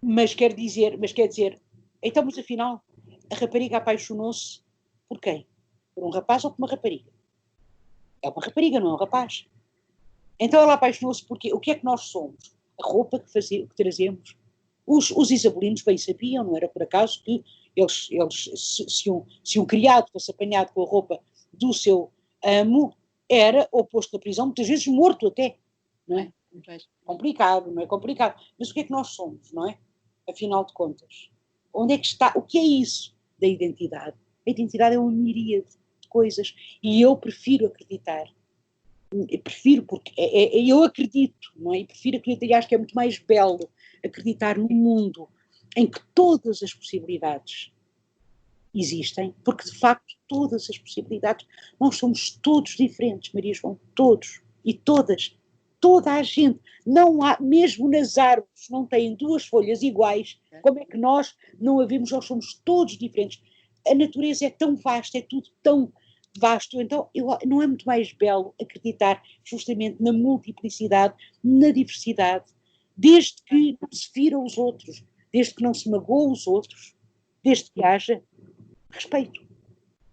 Mas quer dizer, então, mas afinal, a rapariga apaixonou-se por quem? Por um rapaz ou por uma rapariga? É uma rapariga, não é um rapaz. Então ela apaixonou-se porque o que é que nós somos? A roupa que trazemos. Os isabelinos bem sabiam, não era por acaso que eles se um criado fosse apanhado com a roupa do seu amo, era ou posto na prisão, muitas vezes morto até, não é? Complicado, não é complicado. Mas o que é que nós somos, não é? Afinal de contas, onde é que está, o que é isso da identidade? A identidade é uma miríade de coisas e eu prefiro acreditar. Porque eu acredito, não é? E prefiro acreditar, e acho que é muito mais belo acreditar num mundo em que todas as possibilidades existem, porque de facto todas as possibilidades, nós somos todos diferentes, Maria João, todos e todas, toda a gente, não há, mesmo nas árvores não têm 2 folhas iguais, como é que nós não a vemos, nós somos todos diferentes, a natureza é tão vasta, é tudo tão vasto. Então, não é muito mais belo acreditar justamente na multiplicidade, na diversidade, desde que não se fira os outros, desde que não se magoa os outros, desde que haja respeito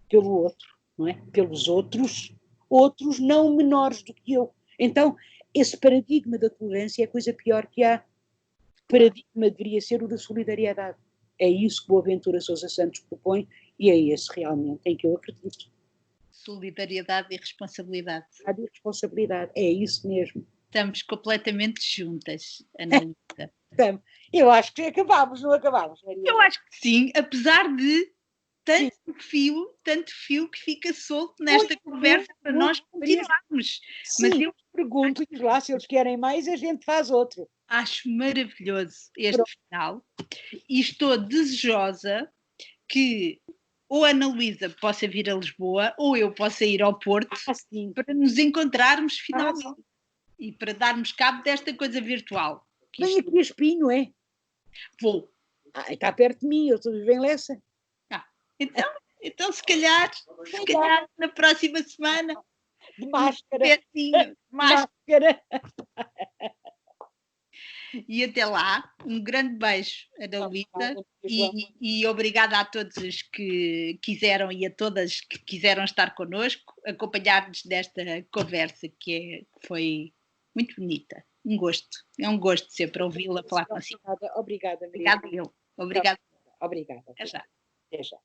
pelo outro, não é? Pelos outros não menores do que eu. Então, esse paradigma da tolerância é a coisa pior que há. O paradigma deveria ser o da solidariedade. É isso que Boaventura Sousa Santos propõe e é esse realmente em que eu acredito. Solidariedade e responsabilidade. A responsabilidade, é isso mesmo. Estamos completamente juntas, Ana Luísa. Então, eu acho que acabámos, não acabámos, Maria? Eu acho que sim, apesar de tanto fio que fica solto nesta conversa para nós continuarmos. Sim, mas eu pergunto-lhes lá se eles querem mais, a gente faz outro. Acho maravilhoso este final e estou desejosa que ou a Ana Luísa possa vir a Lisboa ou eu possa ir ao Porto para nos encontrarmos finalmente e para darmos cabo desta coisa virtual. Vem aqui a Espinho, é? Vou. Está perto de mim, eu estou vivendo em Lessa. Então se calhar na próxima semana. De máscara. Pertinho, máscara. E até lá, um grande beijo, Ana Luísa, e obrigada a todos os que quiseram e a todas que quiseram estar connosco, acompanhar-nos desta conversa que foi muito bonita. Um gosto, é um gosto sempre ouvi-la falar consigo. Obrigada, Obrigada eu. Obrigada. Obrigada. Até já. Até já.